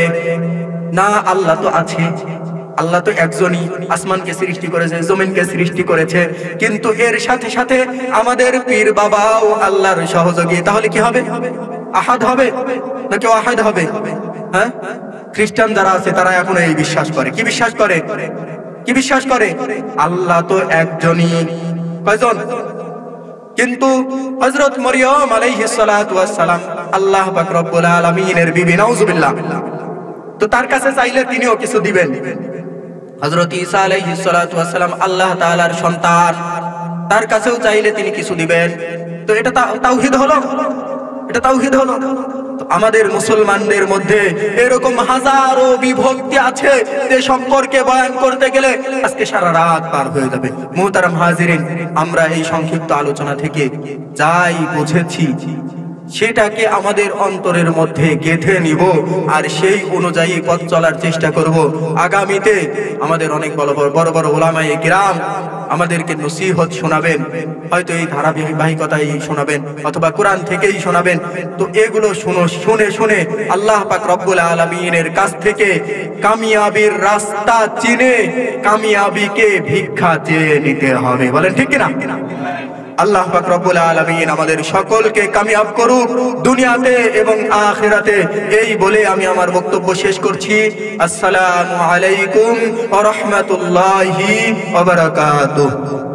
Speaker 1: না আল্লাহ তো আছে, আল্লাহ তো একজনই, আসমানকে সৃষ্টি করেছে, জমিনকে সৃষ্টি করেছে, কিন্তু এর সাথে সাথে আমাদের পীর বাবাও আল্লাহর সহযোগী, তাহলে কি হবে? আহাদ হবে নাকি ওয়াহিদ হবে? হ্যাঁ, খ্রিস্টান যারা আছে তারা এখন এই বিশ্বাস করে। কি বিশ্বাস করে? কি বিশ্বাস করে? আল্লাহ তো একজনই। কয়জন? কিন্তু হযরত মরিয়ম আলাইহিস সালাতু ওয়াস সালাম আল্লাহ পাক রব্বুল আলামিনের বিবি, নাউজুবিল্লাহ, তো তার কাছে চাইলে তিনিও কিছু দিবেন। হযরত ঈসা আলাইহিস সালাতু ওয়াস সালাম আল্লাহ তাআলার সন্তান, তার কাছেও চাইলে তিনি কিছু দিবেন। তো এটা তাওহীদ হলো, এটা তাওহীদ হলো। তো আমাদের মুসলমানদের মধ্যে এরকম হাজারো বিভক্তি আছে যে সম্পর্কে বয়ান করতে গেলে আজকে সারা রাত পার হয়ে যাবে। মুহতারাম হাজিরিন, আমরা এই সংক্ষিপ্ত আলোচনা থেকে যাই বুঝেছি সেটাকে আমাদের অন্তরের মধ্যে গেঁথে নিব, আর সেই অনুযায়ী পথ চলার চেষ্টা করব। আগামীতে আমাদের অনেক বড় বড় উলামায়ে কিরাম আমাদেরকে নসিহত শোনাবেন, হয়তো এই ধারাবাহিকতাই শোনাবেন অথবা কোরআন থেকেই শোনাবেন। তো এগুলো শুনে শুনে আল্লাহ পাক রব্বুল আলামিনের কাছ থেকে কামিয়াবির রাস্তা চিনে কামিয়াবিকে ভিক্ষা চেয়ে নিতে হবে। বলেন ঠিক কিনা? আল্লাহ পাক রব্বুল আলামিন আমাদের সকলকে কামিয়াব করুক দুনিয়াতে এবং আখিরাতে। এই বলে আমি আমার বক্তব্য শেষ করছি। আসসালামু আলাইকুম ওয়া রাহমাতুল্লাহি ওয়া বারাকাতুহু।